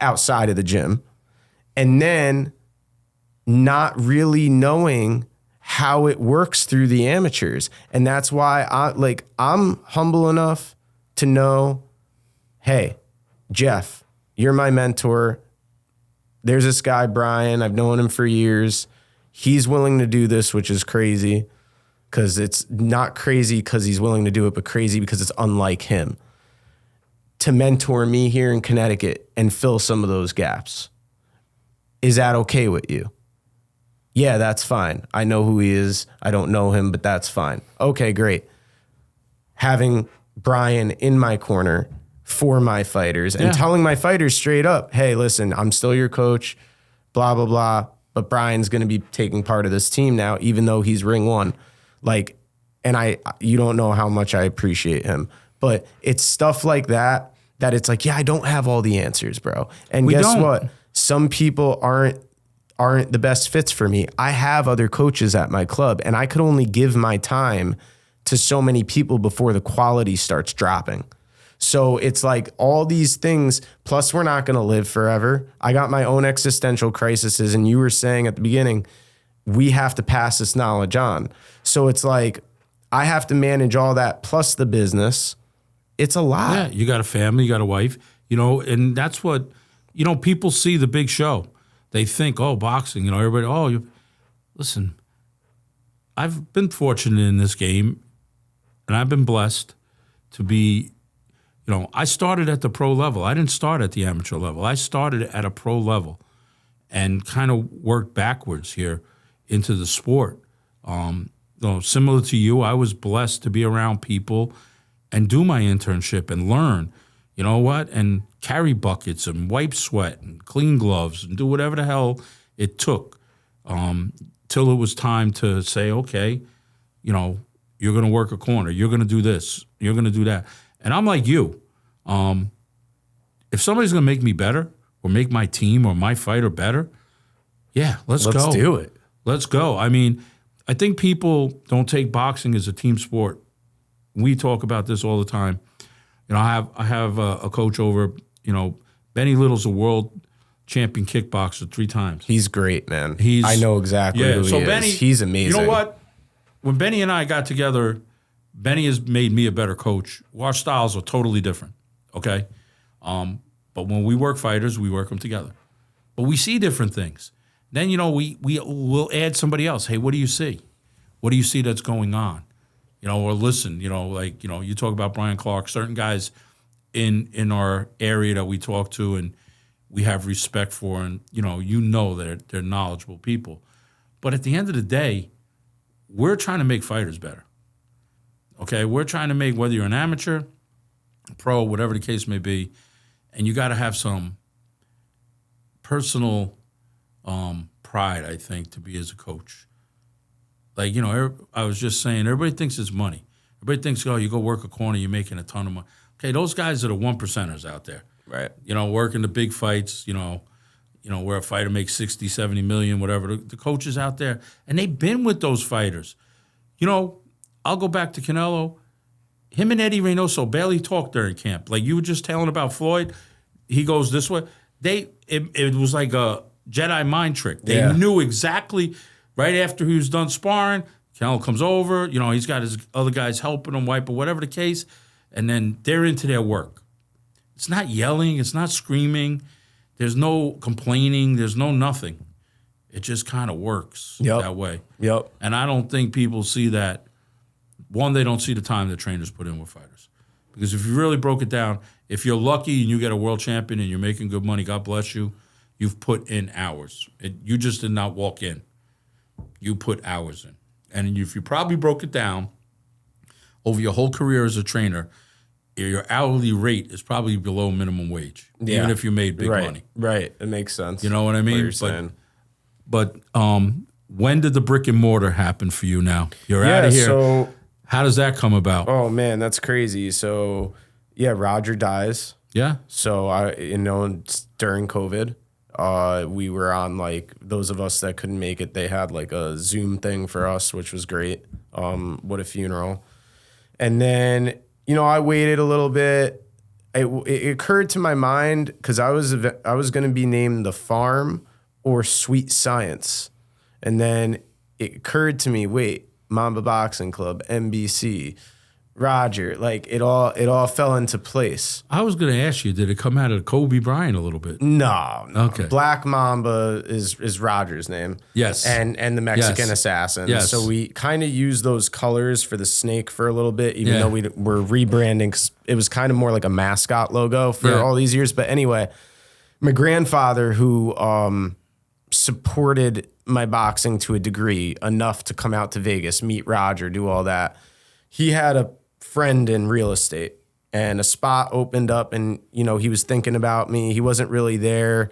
outside of the gym. And then not really knowing how it works through the amateurs. And that's why I'm humble enough to know, hey, Jeff, you're my mentor. There's this guy, Brian. I've known him for years. He's willing to do this, which is crazy, because it's not crazy because he's willing to do it, but crazy because it's unlike him. To mentor me here in Connecticut and fill some of those gaps. Is that okay with you? Yeah, that's fine. I know who he is. I don't know him, but that's fine. Okay, great. Having Brian in my corner for my fighters and telling my fighters straight up, hey, listen, I'm still your coach, blah, blah, blah, but Brian's going to be taking part of this team now, even though he's ring one. Like, and you don't know how much I appreciate him, but it's stuff like that it's like, yeah, I don't have all the answers, bro. And guess what? Some people aren't the best fits for me. I have other coaches at my club, and I could only give my time to so many people before the quality starts dropping. So it's like all these things, plus we're not going to live forever. I got my own existential crises, and you were saying at the beginning, we have to pass this knowledge on. So it's like, I have to manage all that plus the business. It's a lot. Yeah, you got a family, you got a wife, and that's what, people see the big show. They think, oh, boxing, everybody, listen, I've been fortunate in this game, and I've been blessed to be, I started at the pro level. I didn't start at the amateur level. I started at a pro level and kind of worked backwards here into the sport. Similar to you, I was blessed to be around people and do my internship and learn, and carry buckets and wipe sweat and clean gloves and do whatever the hell it took till it was time to say, okay, you're going to work a corner. You're going to do this. You're going to do that. And I'm like you. If somebody's going to make me better or make my team or my fighter better, yeah, let's go. Let's do it. Let's go. I mean, I think people don't take boxing as a team sport. We talk about this all the time. You know, I have a coach over, you know, Benny Little's a world champion kickboxer 3 times. He's great, man. He's I know exactly who he is. Benny, he's amazing. You know what? When Benny and I got together, Benny has made me a better coach. Our styles are totally different, okay? But when we work fighters, we work them together. But we see different things. Then, you know, we'll add somebody else. Hey, what do you see? What do you see that's going on? You know, or listen, you know, like, you know, you talk about Brian Clark, certain guys in our area that we talk to and we have respect for, and, you know that they're knowledgeable people. But at the end of the day, we're trying to make fighters better. Okay? We're trying to make, whether you're an amateur, pro, whatever the case may be, and you got to have some personal pride, I think, to be as a coach. Like, you know, I was just saying, everybody thinks it's money. Everybody thinks, oh, you go work a corner, you're making a ton of money. Okay, those guys are the 1%ers out there. Right. You know, working the big fights, you know, where a fighter makes 60, 70 million, whatever. The coaches out there, and they've been with those fighters. You know, I'll go back to Canelo. Him and Eddie Reynoso barely talked during camp. Like you were just telling about Floyd, he goes this way. It was like a Jedi mind trick. They knew exactly right after he was done sparring, Canelo comes over, you know, he's got his other guys helping him wipe or whatever the case, and then they're into their work. It's not yelling, it's not screaming, there's no complaining, there's no nothing. It just kind of works that way. Yep. And I don't think people see that. One, they don't see the time the trainers put in with fighters. Because if you really broke it down, if you're lucky and you get a world champion and you're making good money, God bless you, you've put in hours. You just did not walk in. You put hours in. And if you probably broke it down over your whole career as a trainer, your hourly rate is probably below minimum wage, even if you made big money. Right. It makes sense. You know what I mean? But when did the brick and mortar happen for you now? You're out of here. So, how does that come about? Oh, man, that's crazy. So, Roger dies. Yeah. So, during COVID, we were on, like, those of us that couldn't make it, they had, like, a Zoom thing for us, which was great. What a funeral. And then, I waited a little bit. It occurred to my mind, because I was going to be named The Farm or Sweet Science. And then it occurred to me, wait, Mamba Boxing Club, NBC, Roger, like it all fell into place. I was going to ask you, did it come out of Kobe Bryant a little bit? No. Okay. Black Mamba is Roger's name. Yes. And the Mexican assassin. Yes. So we kind of used those colors for the snake for a little bit, even though we were rebranding. 'Cause it was kind of more like a mascot logo for all these years. But anyway, my grandfather, who supported my boxing to a degree, enough to come out to Vegas, meet Roger, do all that. He had a friend in real estate, and a spot opened up, and he was thinking about me. He wasn't really there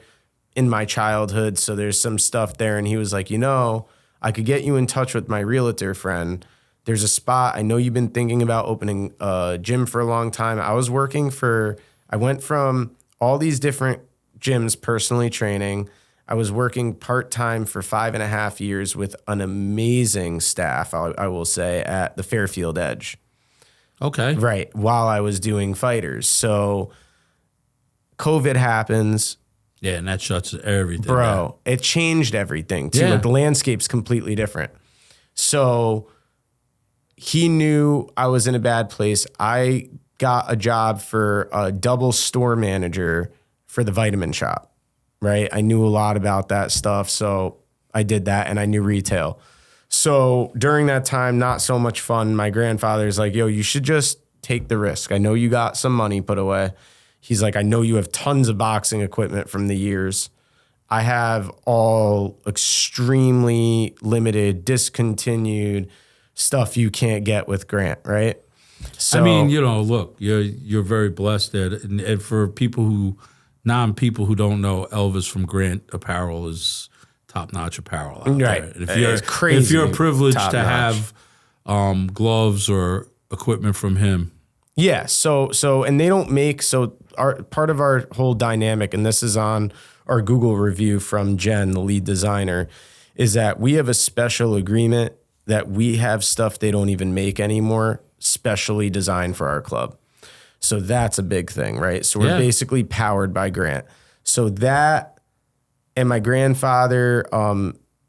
in my childhood, so there's some stuff there, and he was like, I could get you in touch with my realtor friend. There's a spot. I know you've been thinking about opening a gym for a long time. I went from all these different gyms personally training. I was working part-time for 5.5 years with an amazing staff, I will say, at the Fairfield Edge. Okay. Right, while I was doing fighters. So COVID happens. Yeah, and that shuts everything down. It changed everything, too. Like, the landscape's completely different. So he knew I was in a bad place. I got a job for a double store manager for the vitamin shop. Right. I knew a lot about that stuff. So I did that, and I knew retail. So during that time, not so much fun. My grandfather's like, yo, you should just take the risk. I know you got some money put away. He's like, I know you have tons of boxing equipment from the years. I have all extremely limited, discontinued stuff you can't get with Grant. Right. So, I mean, look, you're very blessed there. And for people who don't know, Elvis from Grant Apparel is top-notch apparel out there. If you're privileged to have gloves or equipment from him, Yeah. So, and they don't make, so our part of our whole dynamic, and this is on our Google review from Jen, the lead designer, is that we have a special agreement that we have stuff they don't even make anymore, specially designed for our club. So that's a big thing, right? So we're basically powered by Grant. So that, and my grandfather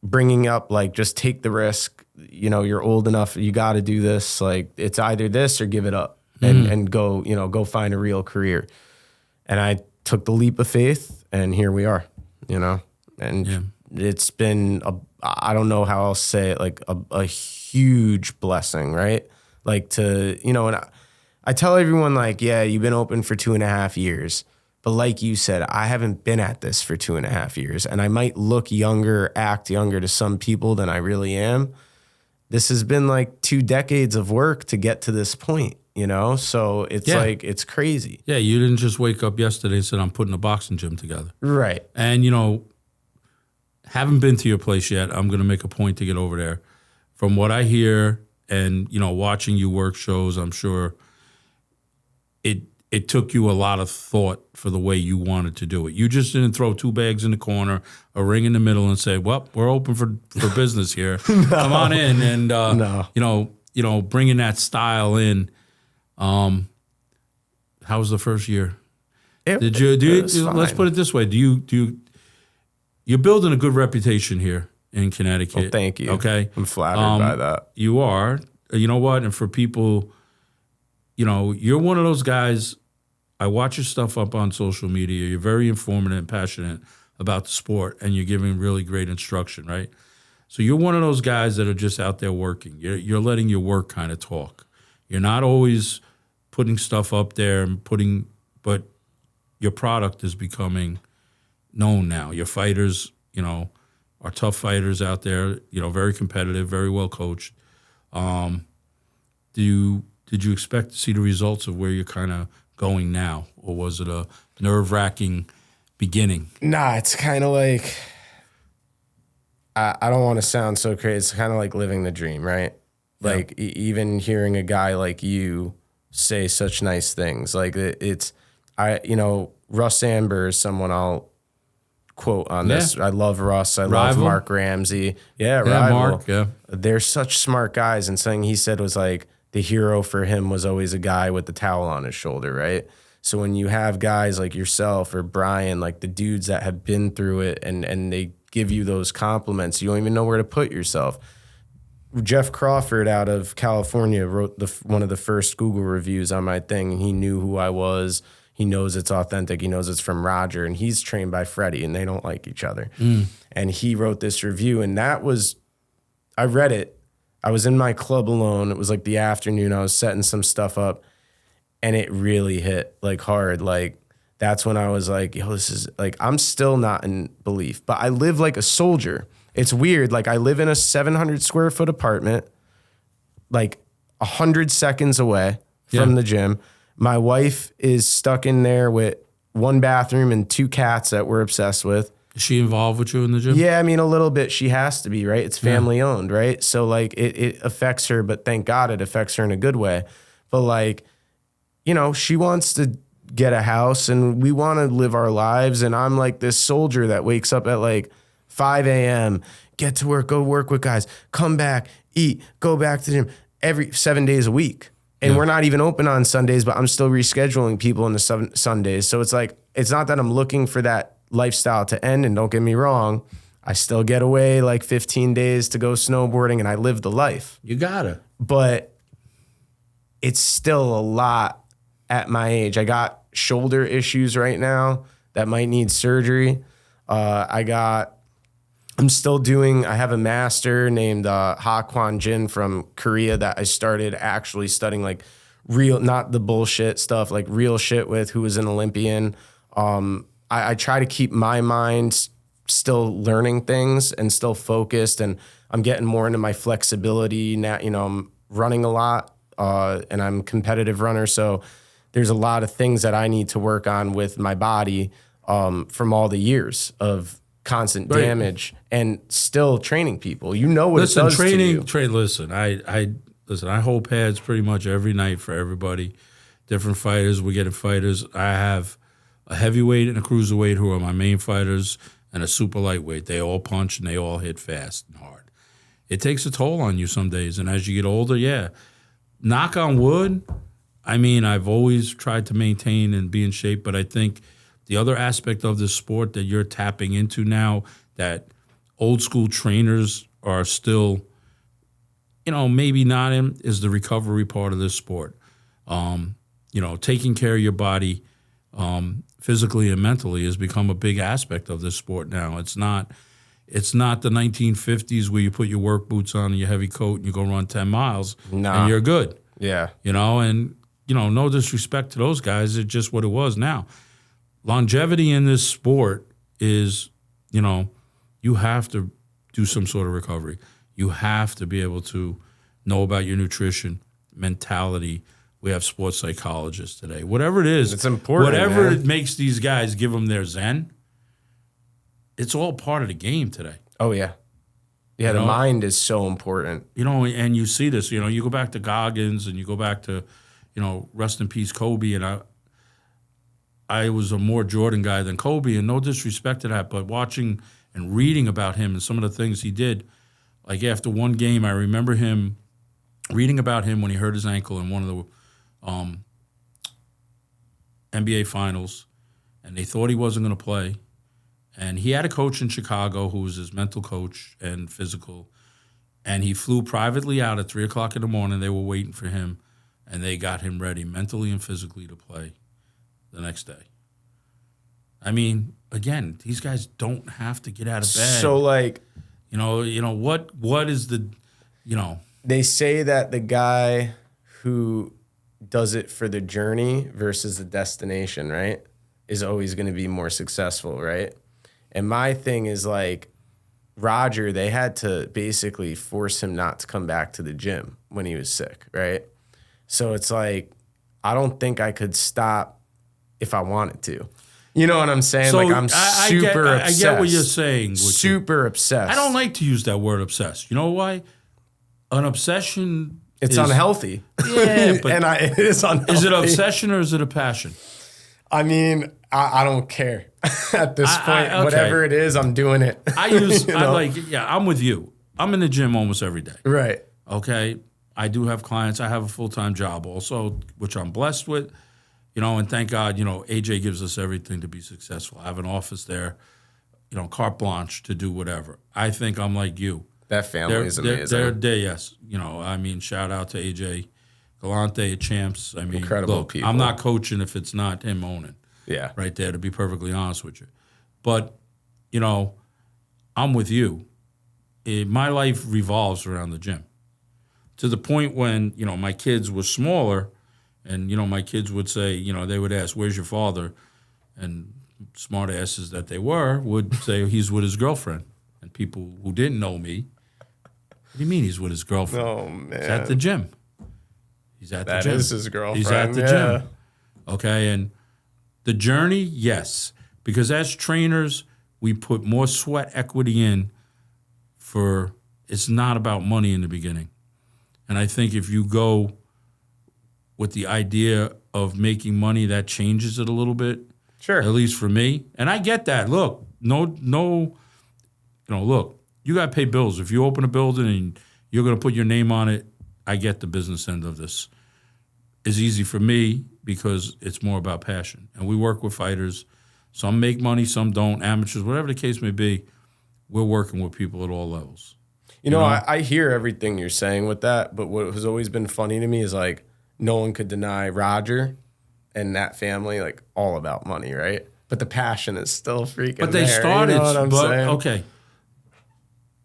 bringing up, like, just take the risk. You know, you're old enough, you got to do this. Like, it's either this or give it up and go, you know, go find a real career. And I took the leap of faith, and here we are, you know, and it's been, I don't know how else to say it, like a huge blessing, right? Like, to, you know, and I tell everyone, like, yeah, you've been open for 2.5 years. But like you said, I haven't been at this for 2.5 years, and I might look younger, act younger to some people than I really am. This has been like 2 decades of work to get to this point, you know? So it's like, it's crazy. Yeah, you didn't just wake up yesterday and said, I'm putting a boxing gym together. Right. And, you know, haven't been to your place yet. I'm going to make a point to get over there. From what I hear and, you know, watching you work shows, I'm sure it took you a lot of thought for the way you wanted to do it. You just didn't throw 2 bags in the corner, a ring in the middle, and say, well, we're open for business here. No. Come on in. And, you know, bringing that style in. How was the first year? Let's put it this way. You're building a good reputation here in Connecticut. Well, thank you. Okay. I'm flattered by that. You are. You know what? And for people, you know, you're one of those guys. I watch your stuff up on social media. You're very informative and passionate about the sport, and you're giving really great instruction, right? So you're one of those guys that are just out there working. You're letting your work kind of talk. You're not always putting stuff up there but your product is becoming known now. Your fighters, you know, are tough fighters out there, you know, very competitive, very well coached. Did you expect to see the results of where you're kind of going now, or was it a nerve-wracking beginning? Nah, it's kind of like, I don't want to sound so crazy. It's kind of like living the dream, right? Yeah. Like, even hearing a guy like you say such nice things, like you know, Russ Amber is someone I'll quote on this. I love Russ. I love Mark Ramsey. Yeah, Rival. Mark, yeah. They're such smart guys, and something he said was like, the hero for him was always a guy with the towel on his shoulder, right? So when you have guys like yourself or Brian, like the dudes that have been through it, and they give you those compliments, you don't even know where to put yourself. Jeff Crawford out of California wrote one of the first Google reviews on my thing. He knew who I was. He knows it's authentic. He knows it's from Roger, and he's trained by Freddie, and they don't like each other. And he wrote this review, and I read it. I was in my club alone. It was like the afternoon. I was setting some stuff up, and it really hit like hard. Like, that's when I was like, yo, this is like, I'm still not in belief, but I live like a soldier. It's weird. Like, I live in a 700 square foot apartment, like 100 seconds away from the gym. My wife is stuck in there with 1 bathroom and 2 cats that we're obsessed with. Is she involved with you in the gym? Yeah, I mean, a little bit. She has to be, right? It's family owned, right? So, like, it affects her, but thank God it affects her in a good way. But, like, you know, she wants to get a house, and we want to live our lives, and I'm like this soldier that wakes up at, like, 5 a.m., get to work, go work with guys, come back, eat, go back to the gym every 7 days a week. And we're not even open on Sundays, but I'm still rescheduling people in the Sundays. So it's like, it's not that I'm looking for that lifestyle to end, and don't get me wrong, I still get away like 15 days to go snowboarding, and I live the life. You gotta. But it's still a lot at my age. I got shoulder issues right now that might need surgery. I have a master named Ha Kwon Jin from Korea that I started actually studying, like, real, not the bullshit stuff, like real shit with, who was an Olympian. I try to keep my mind still learning things and still focused, and I'm getting more into my flexibility now. You know, I'm running a lot, and I'm a competitive runner, so there's a lot of things that I need to work on with my body from all the years of constant damage and still training people. You know what it does to you. Listen, I hold pads pretty much every night for everybody. different fighters. We're getting fighters. I have a heavyweight and a cruiserweight who are my main fighters, and a super lightweight. They all punch and they all hit fast and hard. It takes a toll on you some days, and as you get older, yeah. Knock on wood, I mean, I've always tried to maintain and be in shape, but I think the other aspect of this sport that you're tapping into now, that old school trainers are still, maybe not in, is the recovery part of this sport. Taking care of your body physically and mentally has become a big aspect of this sport now. It's not the 1950s where you put your work boots on and your heavy coat and you go run 10 miles and you're good. Yeah. No disrespect to those guys. It's just what it was now. Longevity in this sport is, you have to do some sort of recovery. You have to be able to know about your nutrition, mentality. We have sports psychologists today. Whatever it is. It's important, whatever man. it makes these guys give them their zen, it's all part of the game today. Oh, yeah. Yeah, the mind is so important. And you see this, you go back to Goggins and you go back to, rest in peace, Kobe. And I was a more Jordan guy than Kobe, and no disrespect to that, but watching and reading about him and some of the things he did, like after one game, I remember him reading about him when he hurt his ankle in one of the NBA Finals, and they thought he wasn't going to play. And he had a coach in Chicago who was his mental coach and physical, and he flew privately out at 3 o'clock in the morning. They were waiting for him, and they got him ready mentally and physically to play the next day. I mean, again, these guys don't have to get out of bed. So, like, what is the, they say that the guy who does it for the journey versus the destination, right, is always going to be more successful, right? And my thing is, like, Roger, they had to basically force him not to come back to the gym when he was sick, right? So it's like, I don't think I could stop if I wanted to. You know what I'm saying? So like, I'm super obsessed. I get what you're saying. Super obsessed. I don't like to use that word obsessed. You know why? An obsession It's unhealthy. Yeah, but it is unhealthy. Is it obsession or is it a passion? I mean, I don't care at this point. Okay. Whatever it is, I'm doing it. I'm with you. I'm in the gym almost every day. Right. Okay. I do have clients. I have a full-time job also, which I'm blessed with. And thank God, AJ gives us everything to be successful. I have an office there, carte blanche to do whatever. I think I'm like you. That family is amazing. Yes. Shout out to AJ Galante at Champs. I mean, incredible people. I'm not coaching if it's not him owning. Yeah. Right there, to be perfectly honest with you. But, I'm with you. My life revolves around the gym. To the point when, my kids were smaller and, my kids would say, they would ask, where's your father? And smart asses that they were would say he's with his girlfriend. And people who didn't know me, what do you mean he's with his girlfriend? Oh, man. He's at the gym. That is his girlfriend. He's at the gym. Okay, and the journey, yes. Because as trainers, we put more sweat equity in it's not about money in the beginning. And I think if you go with the idea of making money, that changes it a little bit. Sure. At least for me. And I get that. Look, look, you got to pay bills. If you open a building and you're going to put your name on it, I get the business end of this. It's easy for me because it's more about passion. And we work with fighters. Some make money, some don't, amateurs, whatever the case may be. We're working with people at all levels. I hear everything you're saying with that, but what has always been funny to me is, like, no one could deny Roger and that family, like, all about money, right? But the passion is still freaking But they there. started, you know what I'm saying? Okay.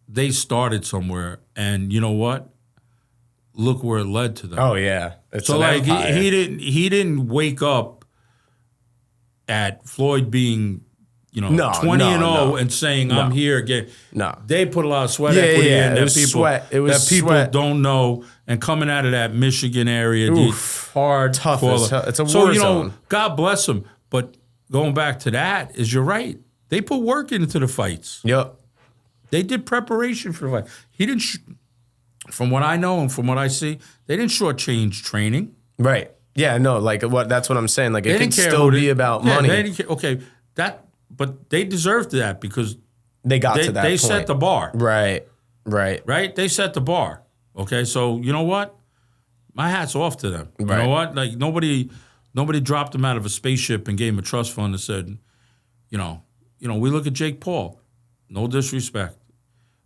They started somewhere, and you know what? Look where it led to them. Oh yeah, it's so an like empire. he didn't wake up at Floyd being 20-0 and saying I'm here again. No, they put a lot of sweat equity in that people don't know, and coming out of that Michigan area, hard, tough as hell. It's a war zone. God bless them. But going back to that is, you're right. They put work into the fights. Yep. They did preparation for the fight. He didn't, from what I know and from what I see, they didn't shortchange training. Right. Yeah, no, like that's what I'm saying. Like, it could care still be about money. They didn't care. Okay, but they deserved that because they got to that They point. set the bar. Right. They set the bar. Okay, so you know what? My hat's off to them. You Right. know what? Like nobody dropped them out of a spaceship and gave them a trust fund and said, you know, we look at Jake Paul. No disrespect,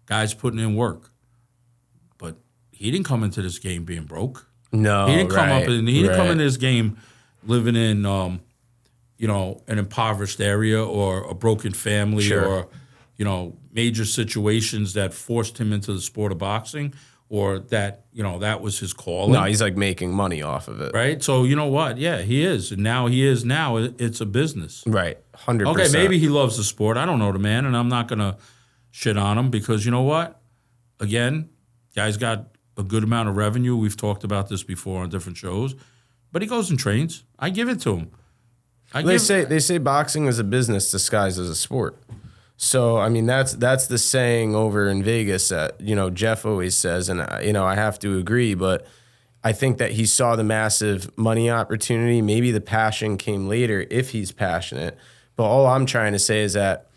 guy's putting in work, but he didn't come into this game being broke. No, he didn't come right, up. He didn't come right. into this game living in, an impoverished area or a broken family Sure. or, major situations that forced him into the sport of boxing or that, that was his calling. No, he's like making money off of it. Right? So you know what? Yeah, he is. And now it's a business. Right. 100%. Okay, maybe he loves the sport. I don't know the man, and I'm not going to shit on him because you know what? Again, guy's got a good amount of revenue. We've talked about this before on different shows. But he goes and trains. I give it to him. They say boxing is a business disguised as a sport. So, I mean, that's the saying over in Vegas that, Jeff always says, and, I have to agree, but I think that he saw the massive money opportunity. Maybe the passion came later if he's passionate. But all I'm trying to say is that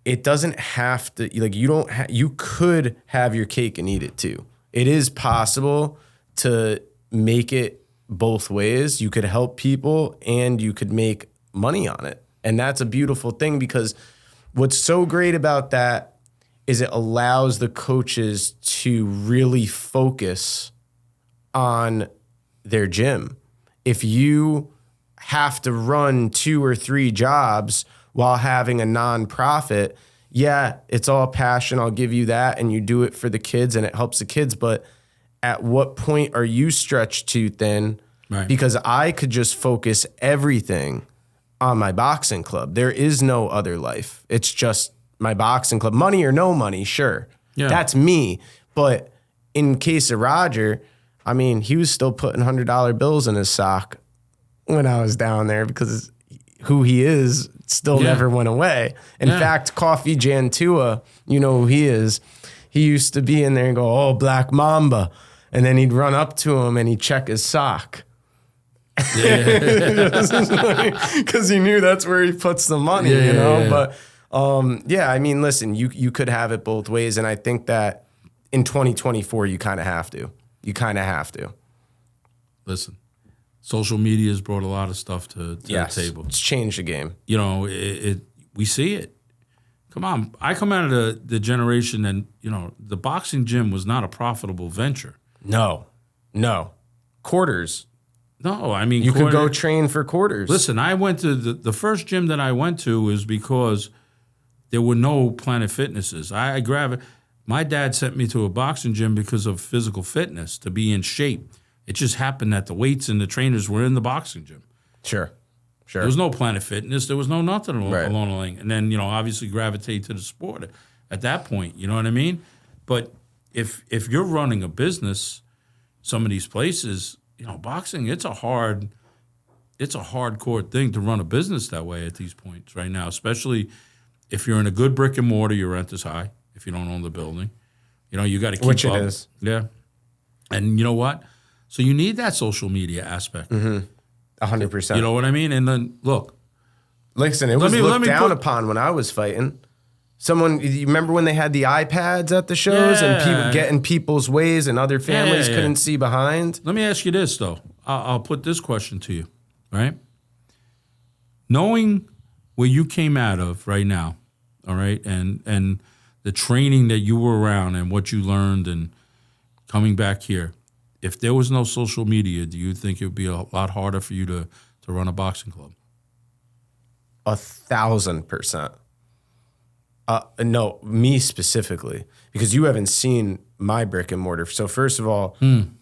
it doesn't have to, like, you could have your cake and eat it too. It is possible to make it both ways. You could help people and you could make money on it. And that's a beautiful thing because what's so great about that is it allows the coaches to really focus on their gym. If you have to run 2 or 3 jobs while having a nonprofit, yeah, it's all passion. I'll give you that. And you do it for the kids and it helps the kids. But at what point are you stretched too thin? Right. Because I could just focus everything on my boxing club. There is no other life. It's just my boxing club. Money or no money, sure. Yeah. That's me. But in case of Roger, I mean, he was still putting $100 bills in his sock when I was down there because who he is still never went away. In fact, Coffee Jantua, you know who he is. He used to be in there and go, "Oh, Black Mamba." And then he'd run up to him and he'd check his sock. Because he knew that's where he puts the money, Yeah. But I mean, listen, you could have it both ways. And I think that in 2024, you kind of have to. Listen, social media has brought a lot of stuff to the table. It's changed the game. We see it. Come on. I come out of the generation and, the boxing gym was not a profitable venture. No. Quarters. No, I mean, you could go train for quarters. Listen, I went to the first gym that I went to is because there were no Planet Fitnesses. My dad sent me to a boxing gym because of physical fitness, to be in shape. It just happened that the weights and the trainers were in the boxing gym. Sure. There was no Planet Fitness. There was no nothing along Right. the line. And then, obviously gravitate to the sport at that point. You know what I mean? But if you're running a business, some of these places, boxing, it's a hardcore thing to run a business that way at these points right now, especially if you're in a good brick and mortar, your rent is high if you don't own the building. You got to keep Which up. it is. Yeah. And you know what? So you need that social media aspect. 100%. You know what I mean? And then, look. Listen, it was looked down upon when I was fighting. You remember when they had the iPads at the shows and people getting people's ways and other families couldn't see behind? Let me ask you this, though. I'll put this question to you, right? Knowing where you came out of right now, all right, and the training that you were around and what you learned and coming back here, if there was no social media, do you think it would be a lot harder for you to run a boxing club? 1,000%. No, me specifically, because you haven't seen my brick and mortar. So first of all,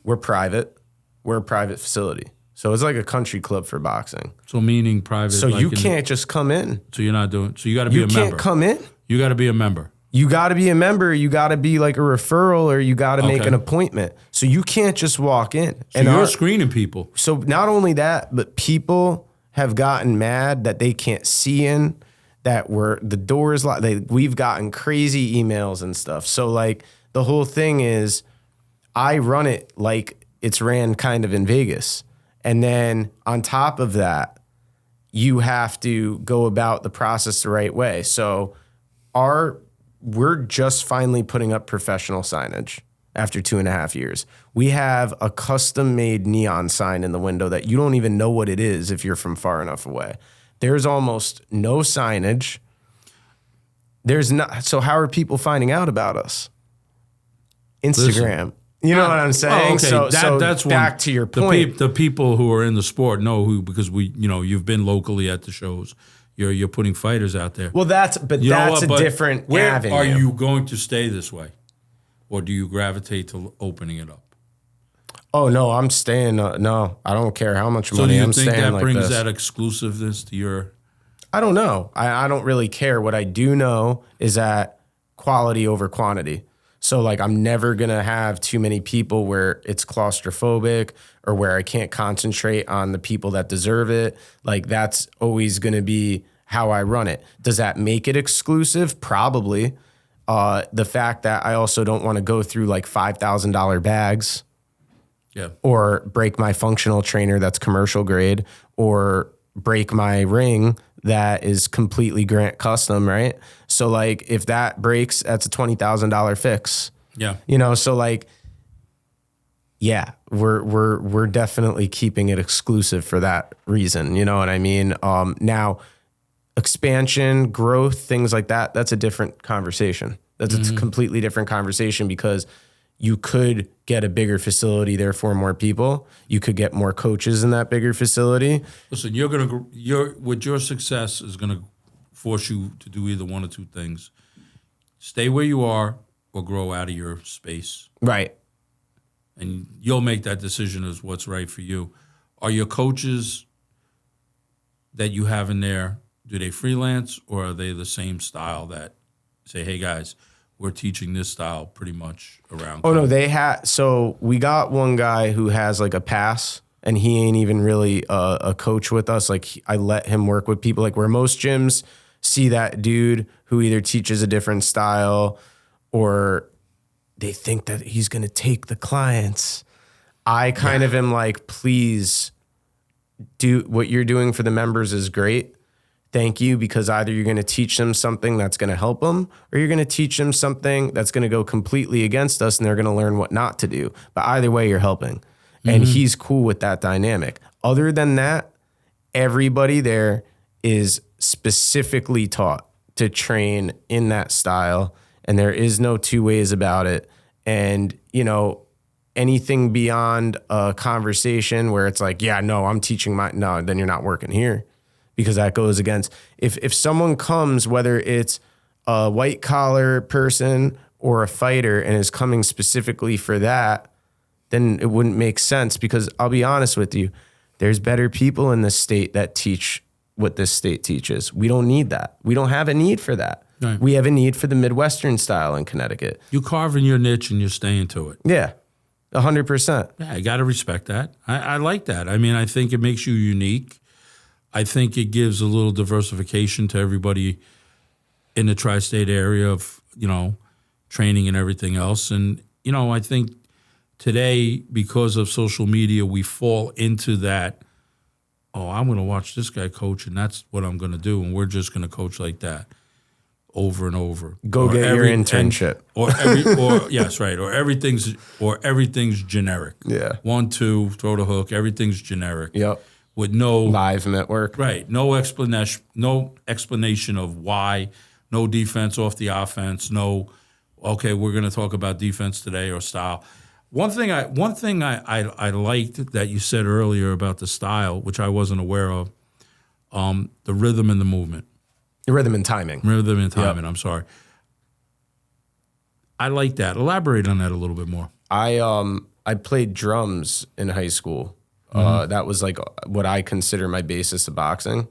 we're private. We're a private facility. So it's like a country club for boxing. So meaning private. So you can't just come in. So you're not doing. So you got to be a member. You can't come in. You got to be a member. You got to be a member. You got to be like a referral, or you got to make an appointment. So you can't just walk in. So and you're screening people. So not only that, but people have gotten mad that they can't see in, that the door is locked. We've gotten crazy emails and stuff. So like the whole thing is, I run it like it's ran kind of in Vegas. And then on top of that, you have to go about the process the right way. So we're just finally putting up professional signage after 2.5 years. We have a custom made neon sign in the window that you don't even know what it is if you're from far enough away. There's almost no signage. There's not. So how are people finding out about us? Instagram. Listen, you know what I'm saying? Oh, okay. That's back to your point. The people who are in the sport know who, because you've been locally at the shows. You're putting fighters out there. Well, that's a different avenue. Are you going to stay this way, or do you gravitate to opening it up? Oh no, I'm staying. No, I don't care how much money I'm staying. So do you think that brings that exclusiveness to your? I don't know. I don't really care. What I do know is that quality over quantity. So like I'm never going to have too many people where it's claustrophobic or where I can't concentrate on the people that deserve it. Like that's always going to be how I run it. Does that make it exclusive? Probably. The fact that I also don't want to go through like $5,000 bags. Yeah. Or break my functional trainer that's commercial grade, or break my ring that is completely Grant custom, right? So like if that breaks, that's a $20,000 fix. Yeah. So like, yeah, we're definitely keeping it exclusive for that reason. You know what I mean? Now expansion, growth, things like that, that's a different conversation. That's a completely different conversation, because you could get a bigger facility, therefore more people. You could get more coaches in that bigger facility. Listen, with your success is gonna force you to do either one or two things: stay where you are or grow out of your space. Right. And you'll make that decision as what's right for you. Are your coaches that you have in there, do they freelance, or are they the same style that say, hey guys, we're teaching this style pretty much around? Oh, no, they had. So we got one guy who has like a pass, and he ain't even really a coach with us. Like I let him work with people, like where most gyms see that dude who either teaches a different style or they think that he's going to take the clients. I kind of am like, please do what you're doing for the members is great. Thank you, because either you're going to teach them something that's going to help them, or you're going to teach them something that's going to go completely against us, and they're going to learn what not to do. But either way, you're helping. Mm-hmm. And he's cool with that dynamic. Other than that, everybody there is specifically taught to train in that style, and there is no two ways about it. And, anything beyond a conversation where it's like, yeah, no, I'm teaching no, then you're not working here. Because that goes against, if someone comes, whether it's a white collar person or a fighter, and is coming specifically for that, then it wouldn't make sense. Because I'll be honest with you, there's better people in this state that teach what this state teaches. We don't need that. We don't have a need for that. Right. We have a need for the Midwestern style in Connecticut. You carve in your niche and you're staying to it. Yeah, 100%. Yeah, I got to respect that. I like that. I mean, I think it makes you unique. I think it gives a little diversification to everybody in the tri-state area of, training and everything else. And, I think today, because of social media, we fall into that, I'm going to watch this guy coach, and that's what I'm going to do, and we're just going to coach like that over and over. Go get your internship. Yes, right. Or everything's generic. Yeah. 1, 2, throw the hook. Everything's generic. Yep. With no live network, right? No explanation of why. No defense off the offense. No, okay, we're going to talk about defense today or style. One thing I liked that you said earlier about the style, which I wasn't aware of, the rhythm and the movement. The rhythm and timing. Yep. I'm sorry. I like that. Elaborate on that a little bit more. I played drums in high school. That was like what I consider my basis of boxing.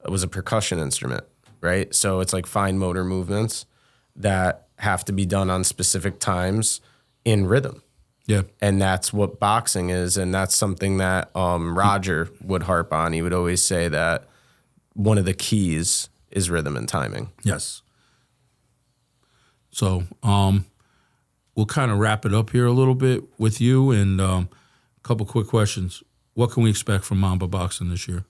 It was a percussion instrument, right? So it's like fine motor movements that have to be done on specific times in rhythm. Yeah. And that's what boxing is. And that's something that Roger would harp on. He would always say that one of the keys is rhythm and timing. Yes. So we'll kind of wrap it up here a little bit with you, and a couple quick questions. what can we expect from Mamba Boxing this year?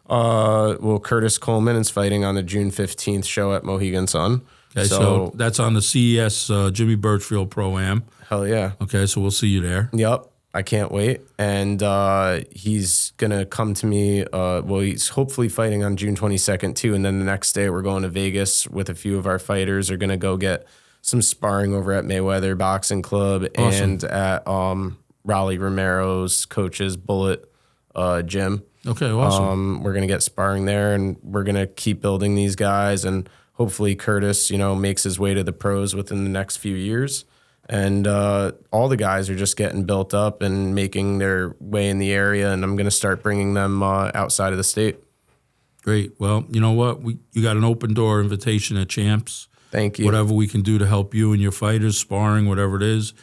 Well, Curtis Coleman is fighting on the June 15th show at Mohegan Sun. Okay, so that's on the CES Jimmy Birchfield Pro-Am. Hell yeah. Okay, so we'll see you there. Yep. I can't wait. And he's going to come to me. Well, he's hopefully fighting on June 22nd, too. And then the next day, we're going to Vegas with a few of our fighters. Are going to go get some sparring over at Mayweather Boxing Club and at Raleigh Romero's coach's Bullet gym. Okay, awesome. We're going to get sparring there, and we're going to keep building these guys. And hopefully Curtis, makes his way to the pros within the next few years. And all the guys are just getting built up and making their way in the area, and I'm going to start bringing them outside of the state. Great. Well, you know what? You got an open door invitation at Champs. Thank you. Whatever we can do to help you and your fighters, sparring, whatever it is,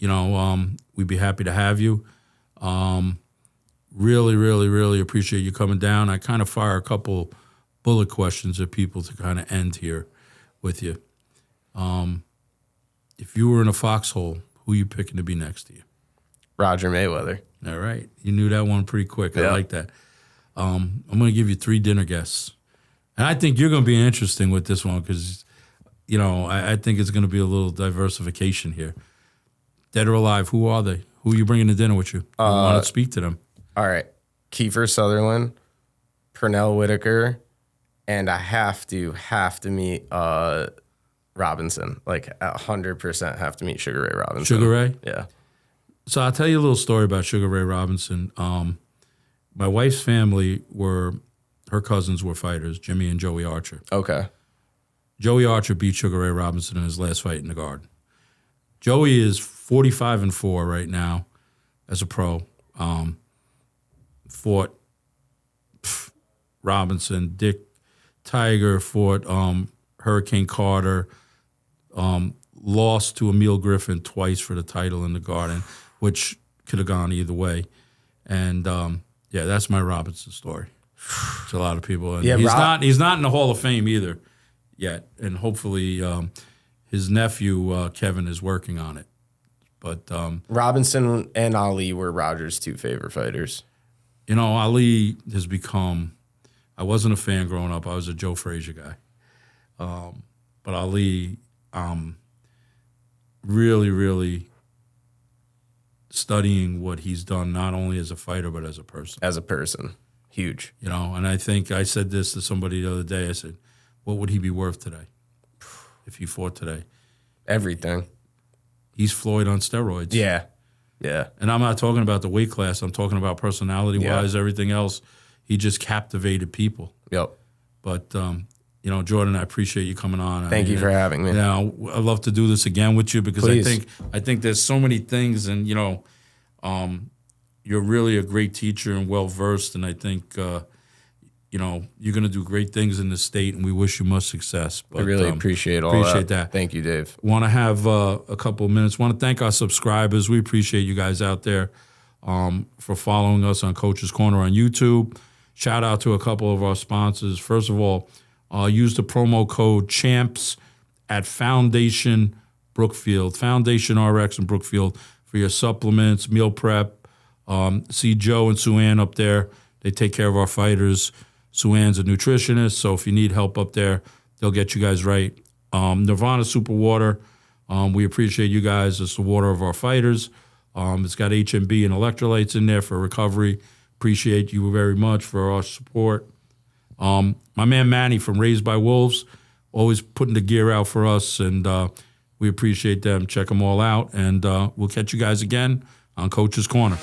we'd be happy to have you. Really, really, really appreciate you coming down. I kind of fire a couple bullet questions at people to kind of end here with you. If you were in a foxhole, who are you picking to be next to you? Roger Mayweather. All right. You knew that one pretty quick. Yeah. I like that. I'm going to give you 3 dinner guests. And I think you're going to be interesting with this one because, I think it's going to be a little diversification here. Dead or alive, who are they? Who are you bringing to dinner with you? I want to speak to them. All right. Kiefer Sutherland, Pernell Whitaker, and I have to meet Robinson. Like 100% have to meet Sugar Ray Robinson. Sugar Ray? Yeah. So I'll tell you a little story about Sugar Ray Robinson. My wife's family her cousins were fighters, Jimmy and Joey Archer. Okay. Joey Archer beat Sugar Ray Robinson in his last fight in the Garden. Joey is 45-4 right now as a pro. Fought Robinson, Dick Tiger, fought Hurricane Carter, lost to Emil Griffin twice for the title in the Garden, which could have gone either way. And that's my Robinson story. It's a lot of people. And he's not in the Hall of Fame either yet. And hopefully his nephew, Kevin, is working on it. But Robinson and Ali were Roger's 2 favorite fighters. Ali has become, I wasn't a fan growing up. I was a Joe Frazier guy. But Ali, really, really studying what he's done, not only as a fighter, but as a person. As a person. Huge. And I think I said this to somebody the other day. I said, what would he be worth today if he fought today? Everything. He's Floyd on steroids. Yeah. Yeah. And I'm not talking about the weight class. I'm talking about personality-wise, everything else. He just captivated people. Yep. But, Jourdan, I appreciate you coming on. Thank you for having me. I'd love to do this again with you because Please. I think there's so many things, and you're really a great teacher and well versed, and I think you're going to do great things in the state, and we wish you much success. But, I really appreciate that. Thank you, Dave. Want to have a couple of minutes. Want to thank our subscribers. We appreciate you guys out there for following us on Coach's Corner on YouTube. Shout out to a couple of our sponsors. First of all, use the promo code CHAMPS at Foundation Brookfield, Foundation RX in Brookfield for your supplements, meal prep. See Joe and Sue Ann up there. They take care of our fighters. Sue Ann's a nutritionist, so if you need help up there, they'll get you guys right. Nirvana Super Water, we appreciate you guys. It's the water of our fighters. It's got HMB and electrolytes in there for recovery. Appreciate you very much for our support. My man Manny from Raised by Wolves, always putting the gear out for us, and we appreciate them. Check them all out, and we'll catch you guys again on Coach's Corner.